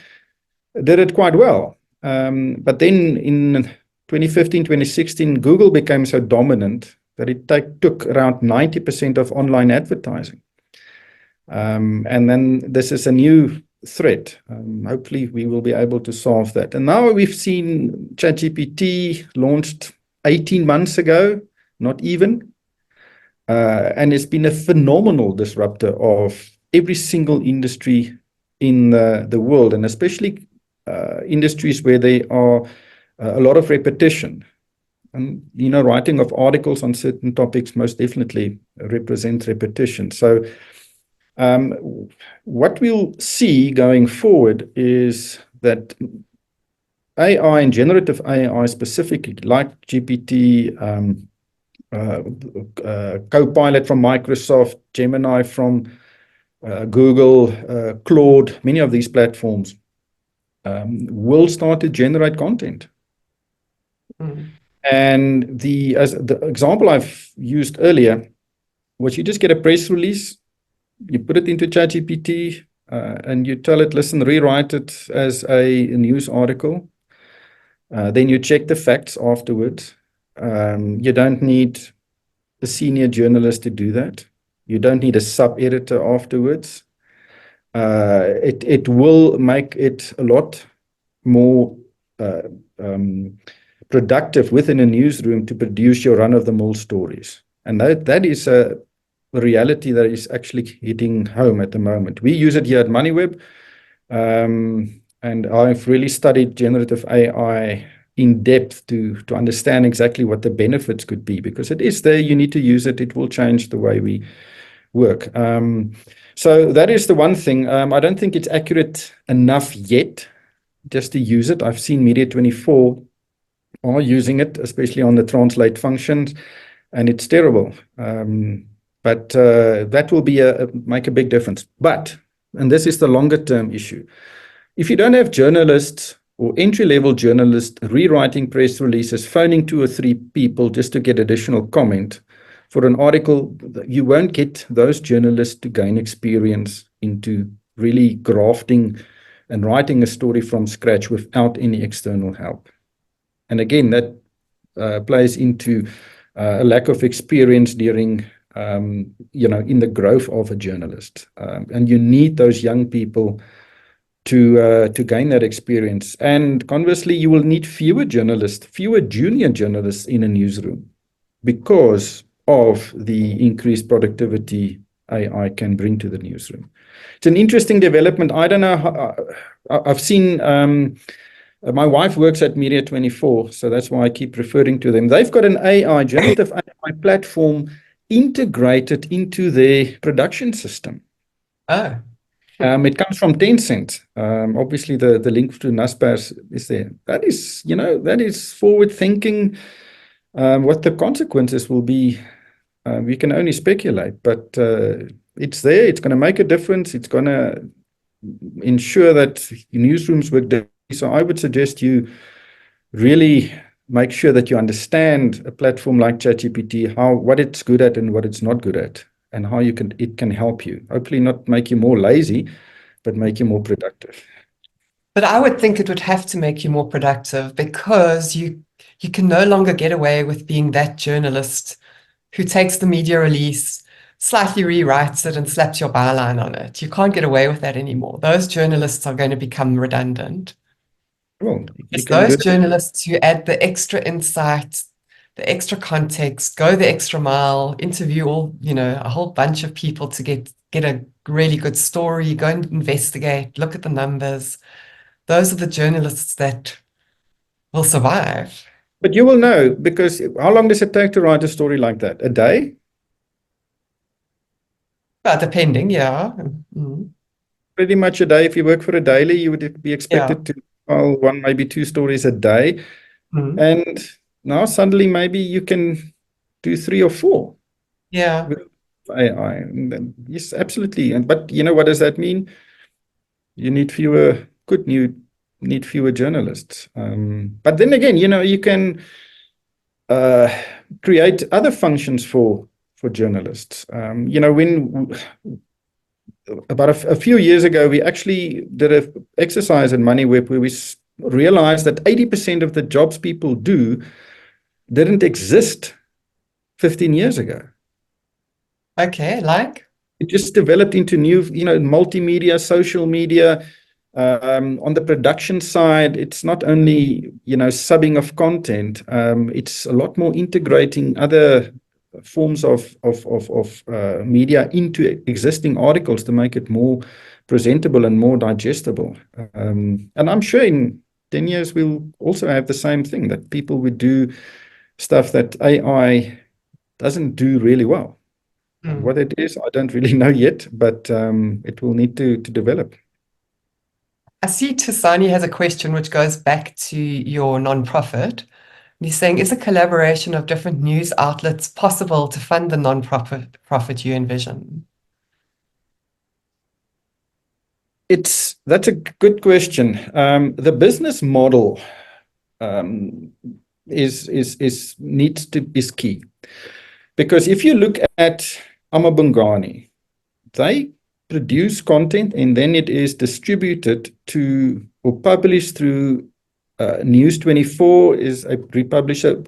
did it quite well. But then in 2015, 2016, Google became so dominant that it took around 90% of online advertising. And then this is a new threat. Hopefully we will be able to solve that. And now we've seen ChatGPT launched 18 months ago, not even. And it's been a phenomenal disruptor of every single industry in the world, and especially industries where there are a lot of repetition. And, writing of articles on certain topics most definitely represents repetition. So what we'll see going forward is that AI and generative AI specifically, like GPT, Copilot from Microsoft, Gemini from Google, Claude, many of these platforms will start to generate content. And the example I've used earlier was you just get a press release, you put it into ChatGPT, and you tell it, listen, rewrite it as a news article. Then you check the facts afterwards. You don't need a senior journalist to do that. You don't need a sub-editor afterwards. It will make it a lot more productive within a newsroom to produce your run-of-the-mill stories. And that is a reality that is actually hitting home at the moment. We use it here at Moneyweb, and I've really studied generative AI in depth to understand exactly what the benefits could be, because it is there, you need to use it, it will change the way we work. So that is the one thing. I don't think it's accurate enough yet just to use it. I've seen Media24 are using it, especially on the translate functions, and it's terrible. But that will be make a big difference. But, and this is the longer term issue, if you don't have journalists or entry-level journalists rewriting press releases, phoning 2 or 3 people just to get additional comment for an article, you won't get those journalists to gain experience into really grafting and writing a story from scratch without any external help. And again, that plays into a lack of experience during, in the growth of a journalist. And you need those young people to gain that experience. And conversely, you will need fewer journalists, fewer junior journalists in a newsroom because of the increased productivity AI can bring to the newsroom. It's an interesting development. I don't know. I've seen My wife works at Media 24, so that's why I keep referring to them. They've got an AI, generative AI platform integrated into their production system.
Oh,
It comes from Tencent. Obviously, the link to Naspers is there. That is, that is forward thinking. What the consequences will be, we can only speculate, but it's there. It's going to make a difference. It's going to ensure that newsrooms work differently. So I would suggest you really make sure that you understand a platform like ChatGPT, what it's good at and what it's not good at, and how it can help you. Hopefully not make you more lazy, but make you more productive.
but I would think it would have to make you more productive because you can no longer get away with being that journalist who takes the media release, slightly rewrites it and slaps your byline on it. You can't get away with that anymore. Those journalists are going to become redundant.
Well,
It's those journalists who add the extra insight, the extra context, go the extra mile, interview a whole bunch of people to get a really good story, go and investigate, look at the numbers. Those are the journalists that will survive.
But you will know, because how long does it take to write a story like that? A day?
But depending, yeah.
Pretty much a day. If you work for a daily, you would be expected to file one, maybe two stories a day. And now suddenly maybe you can do 3 or 4.
Yeah.
With AI. Yes, absolutely. But what does that mean? You need fewer need fewer journalists. But then again, you can create other functions for journalists. When about a few years ago, we actually did an exercise in Moneyweb where we realized that 80% of the jobs people do didn't exist 15 years ago.
Okay, like?
It just developed into new, multimedia, social media. On the production side, it's not only, subbing of content. It's a lot more integrating other forms of media into existing articles to make it more presentable and more digestible. And I'm sure in 10 years, we'll also have the same thing, that people would do stuff that AI doesn't do really well. What it is, I don't really know yet, but it will need to develop.
I see Tusani has a question which goes back to your nonprofit. He's saying, is a collaboration of different news outlets possible to fund the nonprofit you envision?
That's a good question. The business model is key, because if you look at Amabungani, they produce content and then it is distributed to or published through News 24 is a republisher,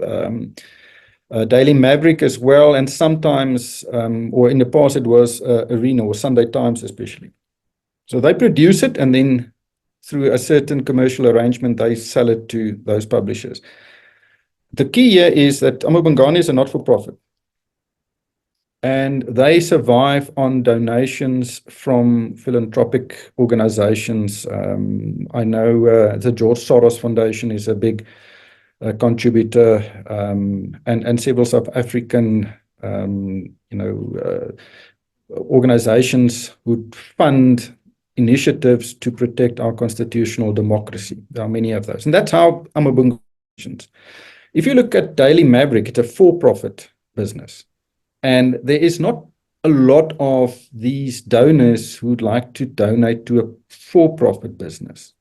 Daily Maverick as well, and sometimes, or in the past it was Arena or Sunday Times especially. So they produce it and then through a certain commercial arrangement, they sell it to those publishers. The key here is that Amabungani is a not-for-profit. And they survive on donations from philanthropic organizations. I know the George Soros Foundation is a big contributor, and several South African, organizations would fund initiatives to protect our constitutional democracy. There are many of those, and that's how Amabunga functions. If you look at Daily Maverick, it's a for-profit business. And there is not a lot of these donors who would like to donate to a for-profit business.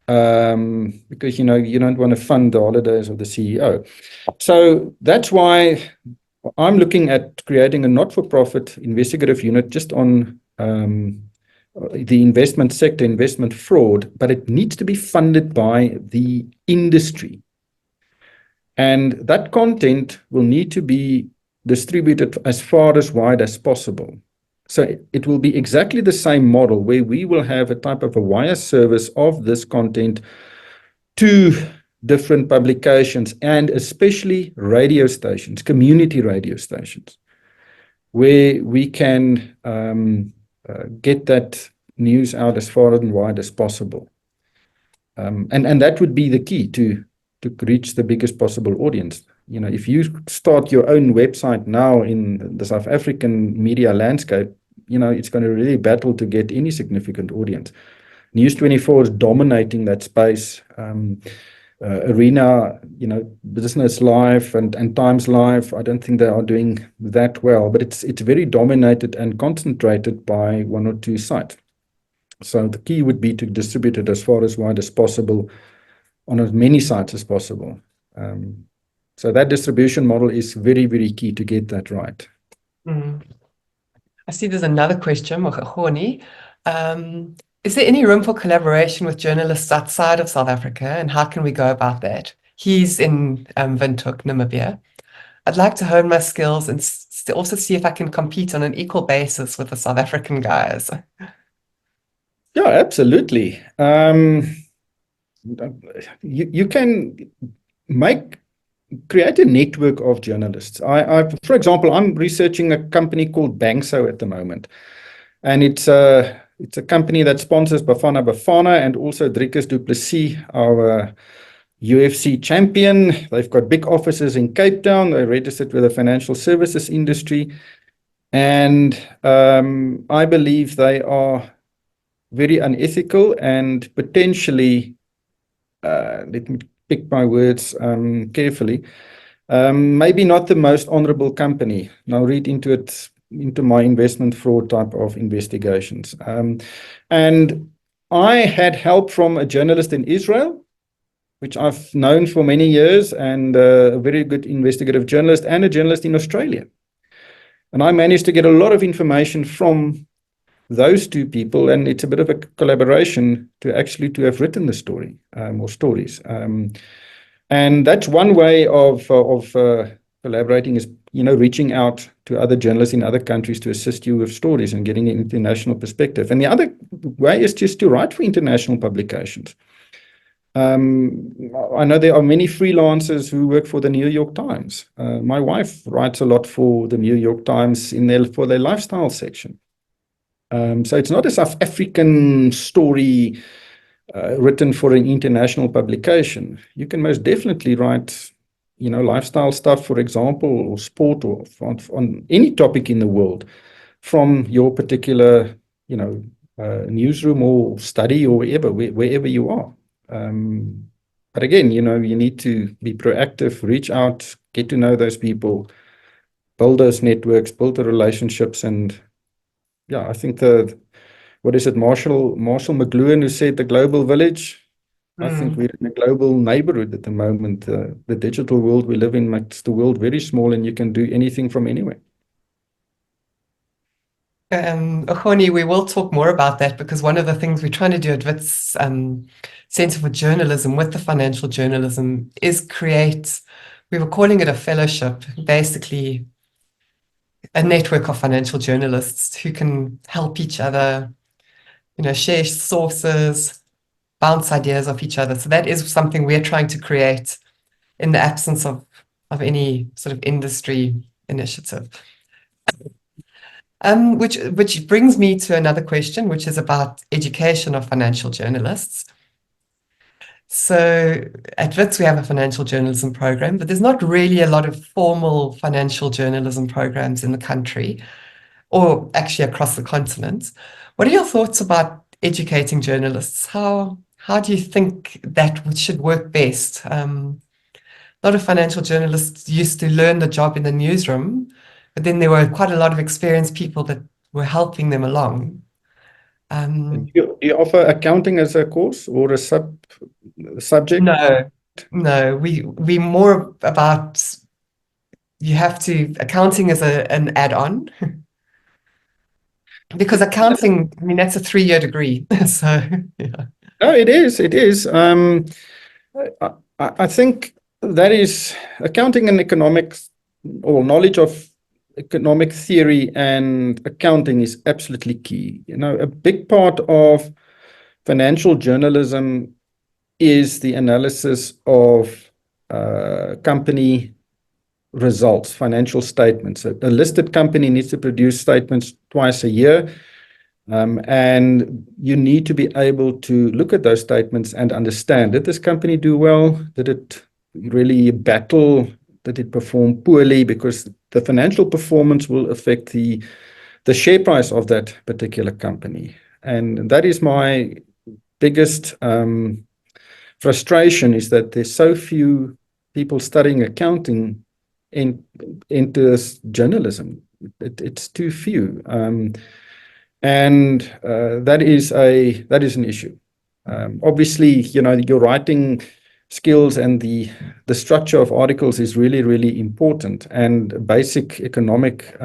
Because, you don't want to fund the holidays of the CEO. So that's why I'm looking at creating a not-for-profit investigative unit just on the investment sector, investment fraud, but it needs to be funded by the industry. And that content will need to be distributed as far as wide as possible. So it will be exactly the same model where we will have a type of a wire service of this content to different publications and especially radio stations, community radio stations, where we can get that news out as far and wide as possible. And that would be the key to reach the biggest possible audience. If you start your own website now in the South African media landscape, it's going to really battle to get any significant audience. News24 is dominating that space. Arena, Business Live and Times Live, I don't think they are doing that well, but it's very dominated and concentrated by one or two sites. So the key would be to distribute it as far as wide as possible on as many sites as possible. So that distribution model is very, very key to get that right.
I see there's another question, Mohoni. Is there any room for collaboration with journalists outside of South Africa, and how can we go about that? He's in Windhoek, Namibia. I'd like to hone my skills and also see if I can compete on an equal basis with the South African guys.
Yeah, absolutely. You can create a network of journalists. For example, I'm researching a company called Bangso at the moment, and it's a company that sponsors Bafana Bafana and also Dricus du Plessis, our UFC champion. They've got big offices in Cape Town. They're registered with the financial services industry, and I believe they are very unethical and potentially, let me pick my words carefully, maybe not the most honorable company. Now read into my investment fraud type of investigations. And I had help from a journalist in Israel, which I've known for many years, and a very good investigative journalist, and a journalist in Australia. And I managed to get a lot of information from those two people, and it's a bit of a collaboration to have written the story or stories. And that's one way of collaborating, is reaching out to other journalists in other countries to assist you with stories and getting an international perspective. And the other way is just to write for international publications. I know there are many freelancers who work for the New York Times. My wife writes a lot for the New York Times for their lifestyle section. So it's not a South African story written for an international publication. You can most definitely write, lifestyle stuff, for example, or sport, or on any topic in the world from your particular, newsroom or study or wherever you are. But again, you need to be proactive, reach out, get to know those people, build those networks, build the relationships, and yeah, I think what is it, Marshall McLuhan, who said the global village? I think we're in a global neighborhood at the moment. The digital world we live in makes the world very small, and you can do anything from anywhere.
Ohoni, we will talk more about that, because one of the things we're trying to do at WIT's Centre for Journalism with the financial journalism is create, we were calling it a fellowship, basically a network of financial journalists who can help each other, share sources, bounce ideas off each other. So that is something we're trying to create in the absence of any sort of industry initiative. Which brings me to another question, which is about education of financial journalists. So at WITS, we have a financial journalism program, but there's not really a lot of formal financial journalism programs in the country, or actually across the continent. What are your thoughts about educating journalists? How do you think that should work best? A lot of financial journalists used to learn the job in the newsroom, but then there were quite a lot of experienced people that were helping them along.
Do you offer accounting as a course or a subject?
No, we more about, accounting is an add-on. Because accounting, that's a 3-year degree. So yeah.
No, it is. I think that is accounting and economics, or knowledge of economic theory and accounting, is absolutely key. A big part of financial journalism is the analysis of company results, financial statements. A listed company needs to produce statements twice a year. And you need to be able to look at those statements and understand, did this company do well? Did it really battle? Did it perform poorly? Because the financial performance will affect the share price of that particular company. And that is my biggest frustration, is that there's so few people studying accounting into journalism. It's too few. And that is an issue. Obviously, your writing skills and the structure of articles is really, really important. And basic economic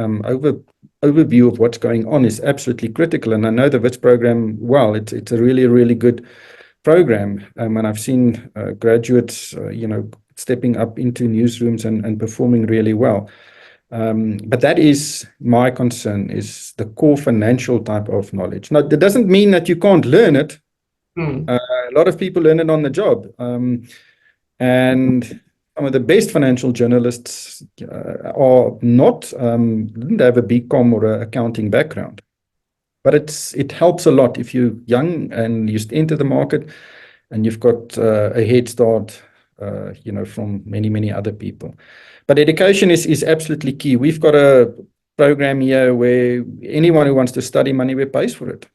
overview of what's going on is absolutely critical. And I know the WITS program well. It's a really, really good program. And I've seen graduates, stepping up into newsrooms and performing really well. But that is my concern, is the core financial type of knowledge. Now, that doesn't mean that you can't learn it. A lot of people learn it on the job. And some of the best financial journalists are not, didn't have a BCom or an accounting background. But it helps a lot if you're young and you enter the market and you've got a head start, from many, many other people. But education is absolutely key. We've got a program here where anyone who wants to study Moneyweb pays for it.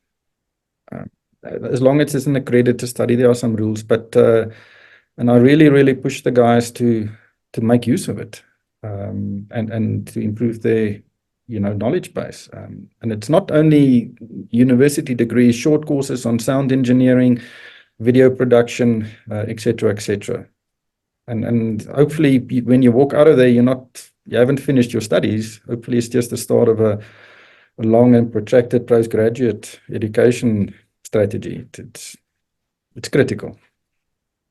As long as it's an accredited study, there are some rules. But and I really, really push the guys to make use of it, and to improve their knowledge base. And it's not only university degrees, short courses on sound engineering, video production, etc., etc. And hopefully when you walk out of there, you haven't finished your studies. Hopefully it's just the start of a long and protracted postgraduate education strategy. It's critical.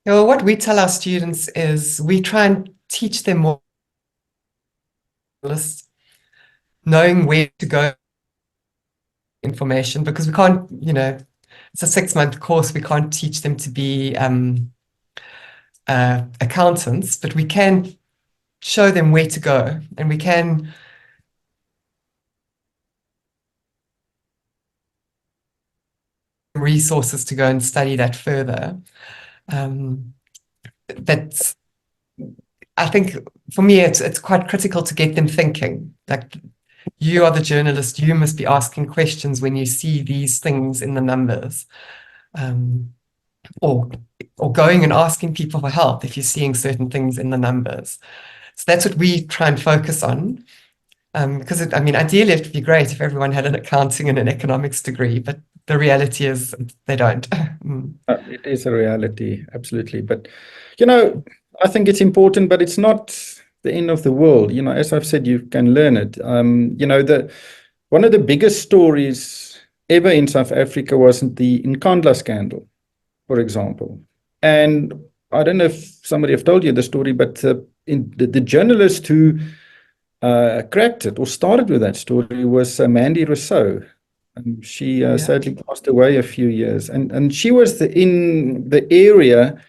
Well, what we tell our students is we try and teach them more, knowing where to go information, because we can't, it's a 6-month course. We can't teach them to be accountants, but we can show them where to go, and we can resources to go and study that further. But I think for me, it's quite critical to get them thinking. Like, you are the journalist, you must be asking questions when you see these things in the numbers. Or going and asking people for help if you're seeing certain things in the numbers. So that's what we try and focus on. Because ideally it'd be great if everyone had an accounting and an economics degree, but the reality is they don't.
It is a reality, absolutely. But, I think it's important, but it's not the end of the world. As I've said, you can learn it. One of the biggest stories ever in South Africa was the Nkandla scandal, for example. And I don't know if somebody have told you the story, but the journalist who cracked it or started with that story was Mandy Rousseau. She sadly passed away a few years. And she was in the area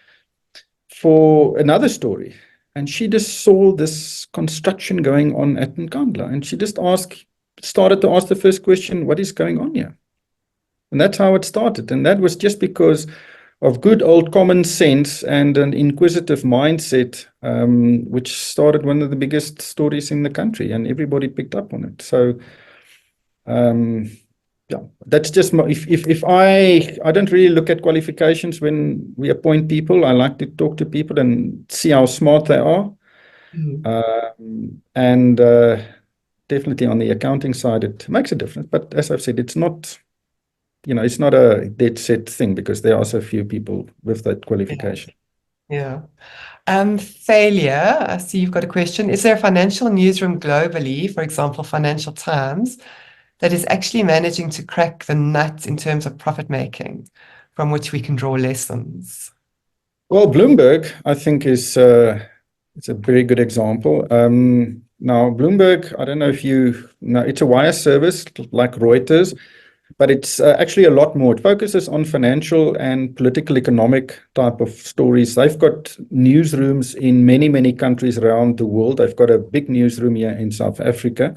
for another story. And she just saw this construction going on at Nkandla. And she just started to ask the first question, what is going on here? And that's how it started. And that was just because of good old common sense and an inquisitive mindset, which started one of the biggest stories in the country, and everybody picked up on it. So, that's just if I don't really look at qualifications when we appoint people. I like to talk to people and see how smart they are. And definitely on the accounting side, it makes a difference. But as I've said, it's not a dead set thing, because there are so few people with that qualification.
Yeah. Failure, I see you've got a question. Is there a financial newsroom globally, for example, Financial Times, that is actually managing to crack the nut in terms of profit making, from which we can draw lessons?
Well, Bloomberg, I think, it's a very good example. Now, Bloomberg, I don't know if you know, it's a wire service like Reuters, but it's actually a lot more. It focuses on financial and political economic type of stories. They've got newsrooms in many, many countries around the world. They've got a big newsroom here in South Africa,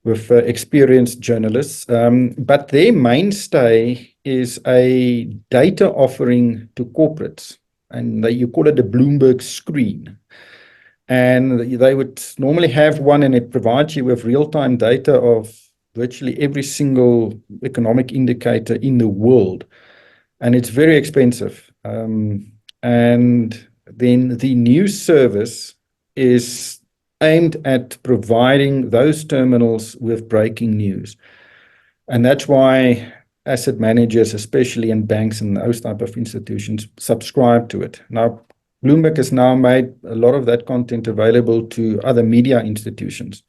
with experienced journalists. But their mainstay is a data offering to corporates, and you call it a Bloomberg screen. And they would normally have one, and it provides you with real-time data of virtually every single economic indicator in the world. And it's very expensive. And then the news service is aimed at providing those terminals with breaking news. And that's why asset managers, especially in banks and those type of institutions, subscribe to it. Now, Bloomberg has now made a lot of that content available to other media institutions.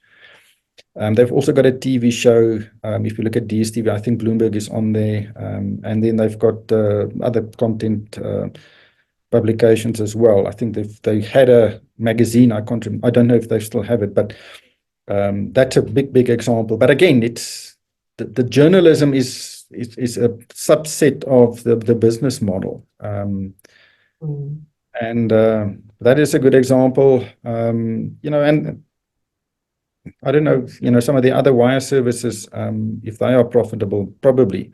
They've also got a TV show. If you look at DSTV, I think Bloomberg is on there. And then they've got other content publications as well. I think they had a magazine. I don't know if they still have it, but that's a big example. But again, it's the journalism is a subset of the business model. And that is a good example. And I don't know, some of the other wire services, if they are profitable, probably.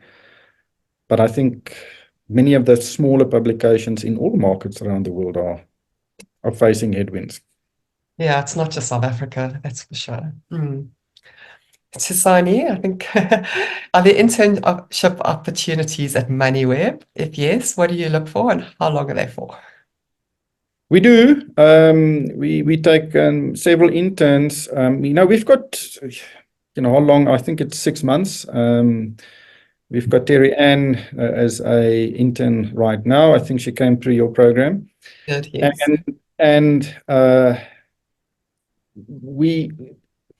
But I think many of the smaller publications in all markets around the world are facing headwinds.
Yeah, it's not just South Africa, that's for sure. Thisani, I think, are there internship opportunities at Moneyweb? If yes, what do you look for and how long are they for?
We do. We take several interns. We've got, how long? I think it's 6 months. We've got Terry Ann as a intern right now. I think she came through your program.
Good, yes.
And we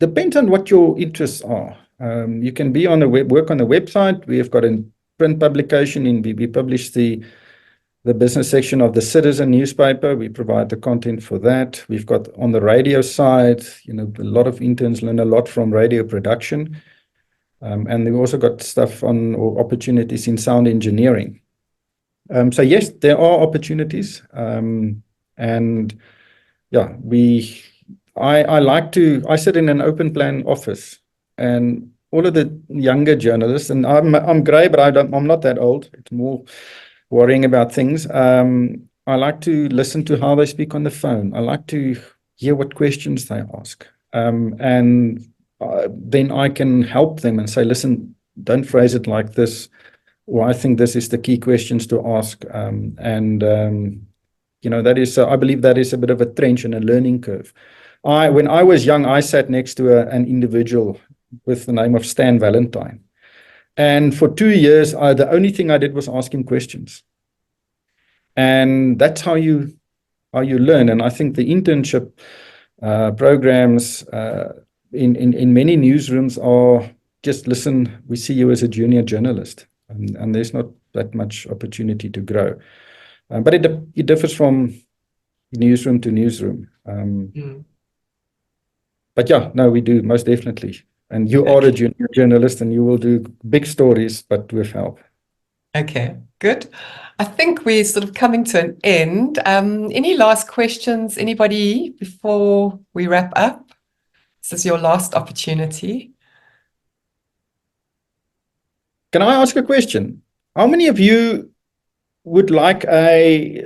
depends on what your interests are. You can be on work on the website. We have got a print publication. We publish the business section of the Citizen newspaper. We provide the content for that. We've got on the radio side, a lot of interns learn a lot from radio production. And we've also got stuff or opportunities in sound engineering. So yes, there are opportunities. And yeah, I sit in an open plan office, and all of the younger journalists, and I'm grey, but I'm not that old. It's more worrying about things. I like to listen to how they speak on the phone. I like to hear what questions they ask. And then I can help them and say, listen, don't phrase it like this, or I think this is the key questions to ask. That is, I believe that is a bit of a trench and a learning curve. When I was young, I sat next to an individual with the name of Stan Valentine. And for 2 years, the only thing I did was ask him questions. And that's how you learn. And I think the internship programs in many newsrooms are just listen, we see you as a junior journalist. And there's not that much opportunity to grow. But it differs from newsroom to newsroom. But yeah, no, we do, most definitely. And you are a junior journalist and you will do big stories, but with help.
Okay, good. I think we're sort of coming to an end. Any last questions, anybody, before we wrap up? This is your last opportunity.
Can I ask a question? How many of you would like a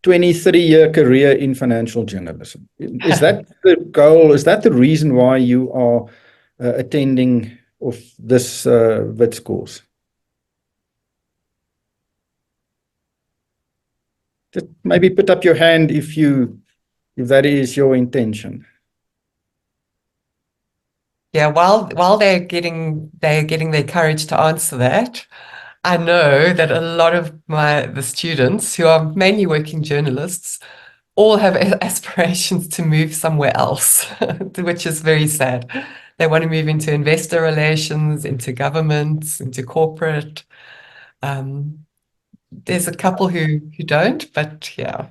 23-year career in financial journalism? Is that the goal? Is that the reason why you are attending of this WITS course? Just maybe put up your hand if that is your intention.
Yeah, while they're getting their courage to answer that, I know that a lot of the students who are mainly working journalists all have aspirations to move somewhere else, which is very sad. They want to move into investor relations, into governments, into corporate. There's a couple who don't, but yeah.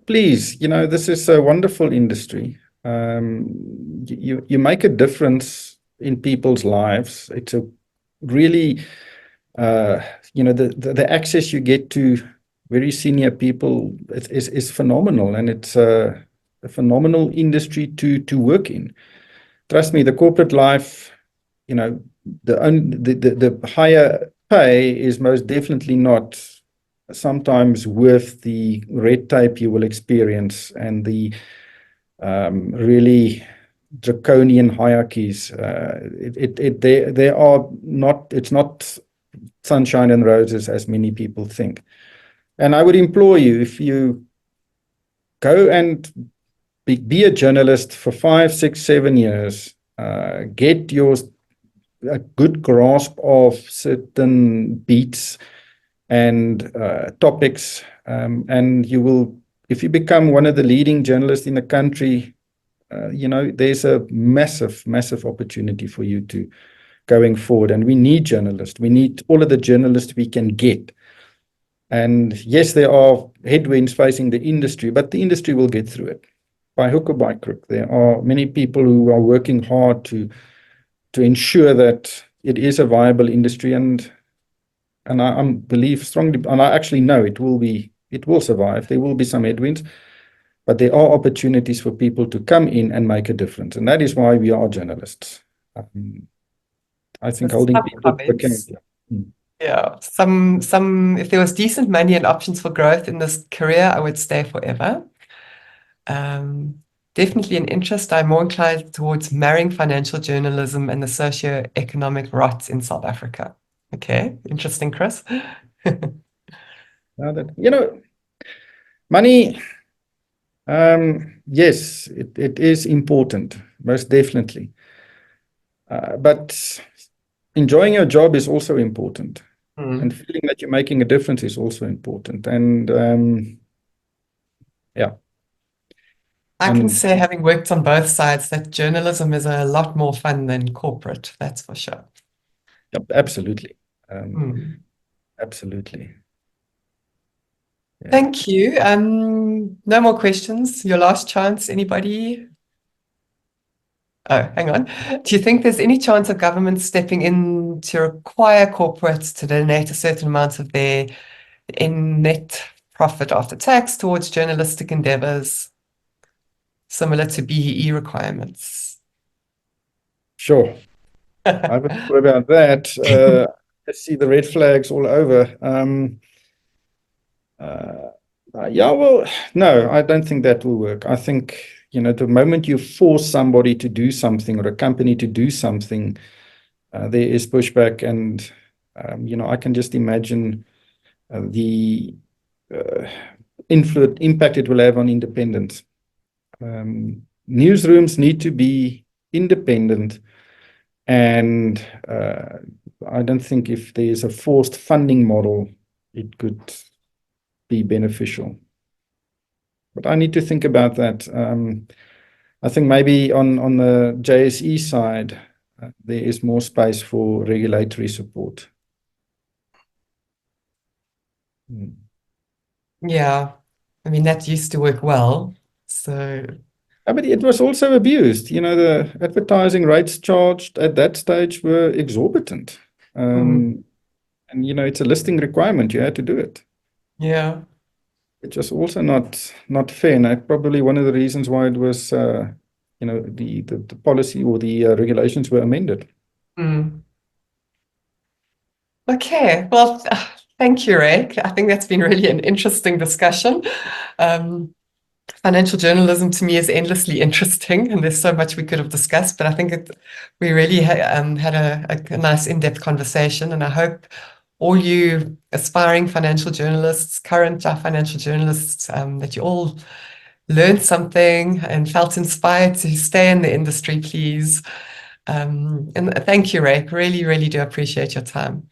Please, this is a wonderful industry. You make a difference in people's lives. It's a really, the access you get to very senior people is phenomenal, and it's a phenomenal industry to work in. trust me, the corporate life, you know, the higher pay is most definitely not sometimes worth the red tape you will experience and the really draconian hierarchies. They are not, it's not sunshine and roses as many people think. And I would implore you, if you go and be a journalist for 5, 6, 7 years, get a good grasp of certain beats and topics, and you will, if you become one of the leading journalists in the country, you know, there's a massive opportunity for you to going forward. And we need journalists. We need all of the journalists we can get. And yes, there are headwinds facing the industry, but the industry will get through it. By hook or by crook, there are many people who are working hard to ensure that it is a viable industry, and I believe strongly, and I actually know it will survive. There will be some headwinds, but there are opportunities for people to come in and make a difference, and that is why we are journalists. I think holding people accountable.
Yeah, if there was decent money and options for growth in this career, I would stay forever. Definitely an interest. I'm more inclined towards marrying financial journalism and the socio-economic rot in South Africa. Okay, interesting, Chris.
You know, money, yes, it is important, most definitely. But enjoying your job is also important. And feeling that you're making a difference is also important. And yeah.
I can say, having worked on both sides, that journalism is a lot more fun than corporate, that's for sure.
Absolutely. Absolutely.
Yeah. Thank you. No more questions. Your last chance, anybody? Oh, hang on. Do you think there's any chance of government stepping in to require corporates to donate a certain amount of their net profit after tax towards journalistic endeavors, similar to BEE requirements?
Sure. I haven't thought about that. I see the red flags all over. Yeah, well, no, I don't think that will work. I think, you know, the moment you force somebody to do something or a company to do something, there is pushback. And, you know, I can just imagine the impact it will have on independence. Newsrooms need to be independent. And I don't think if there's a forced funding model, it could be beneficial. But I need to think about that. I think maybe on the JSE side, there is more space for regulatory support.
Yeah, I mean, that used to work well. So,
but it was also abused. You know, the advertising rates charged at that stage were exorbitant. And, you know, it's a listing requirement. You had to do it.
Yeah.
It was also not fair. And probably one of the reasons why it was, you know, the policy or the regulations were amended.
Okay, well, thank you, Ryk. I think that's been really an interesting discussion. Financial journalism to me is endlessly interesting, and there's so much we could have discussed, but I think we really had a nice in-depth conversation, and I hope all you aspiring financial journalists, current financial journalists, that you all learned something and felt inspired to stay in the industry, please. And thank you, Ryk. Really, really do appreciate your time.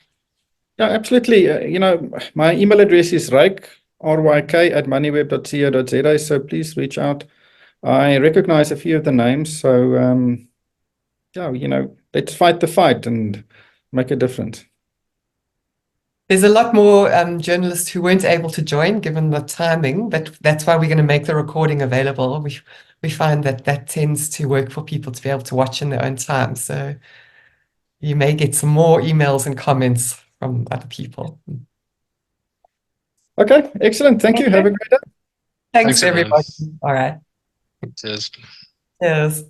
Yeah, absolutely. You know, my email address is Ryk, ryk@moneyweb.co.za. So please reach out. I recognize a few of the names. So, yeah, you know, let's fight the fight and make a difference.
There's a lot more journalists who weren't able to join given the timing, but that's why we're going to make the recording available. We find that tends to work for people to be able to watch in their own time. So you may get some more emails and comments from other people.
Okay, excellent. Thank you. Have a great day.
Thanks everybody. All right.
Cheers.
Cheers.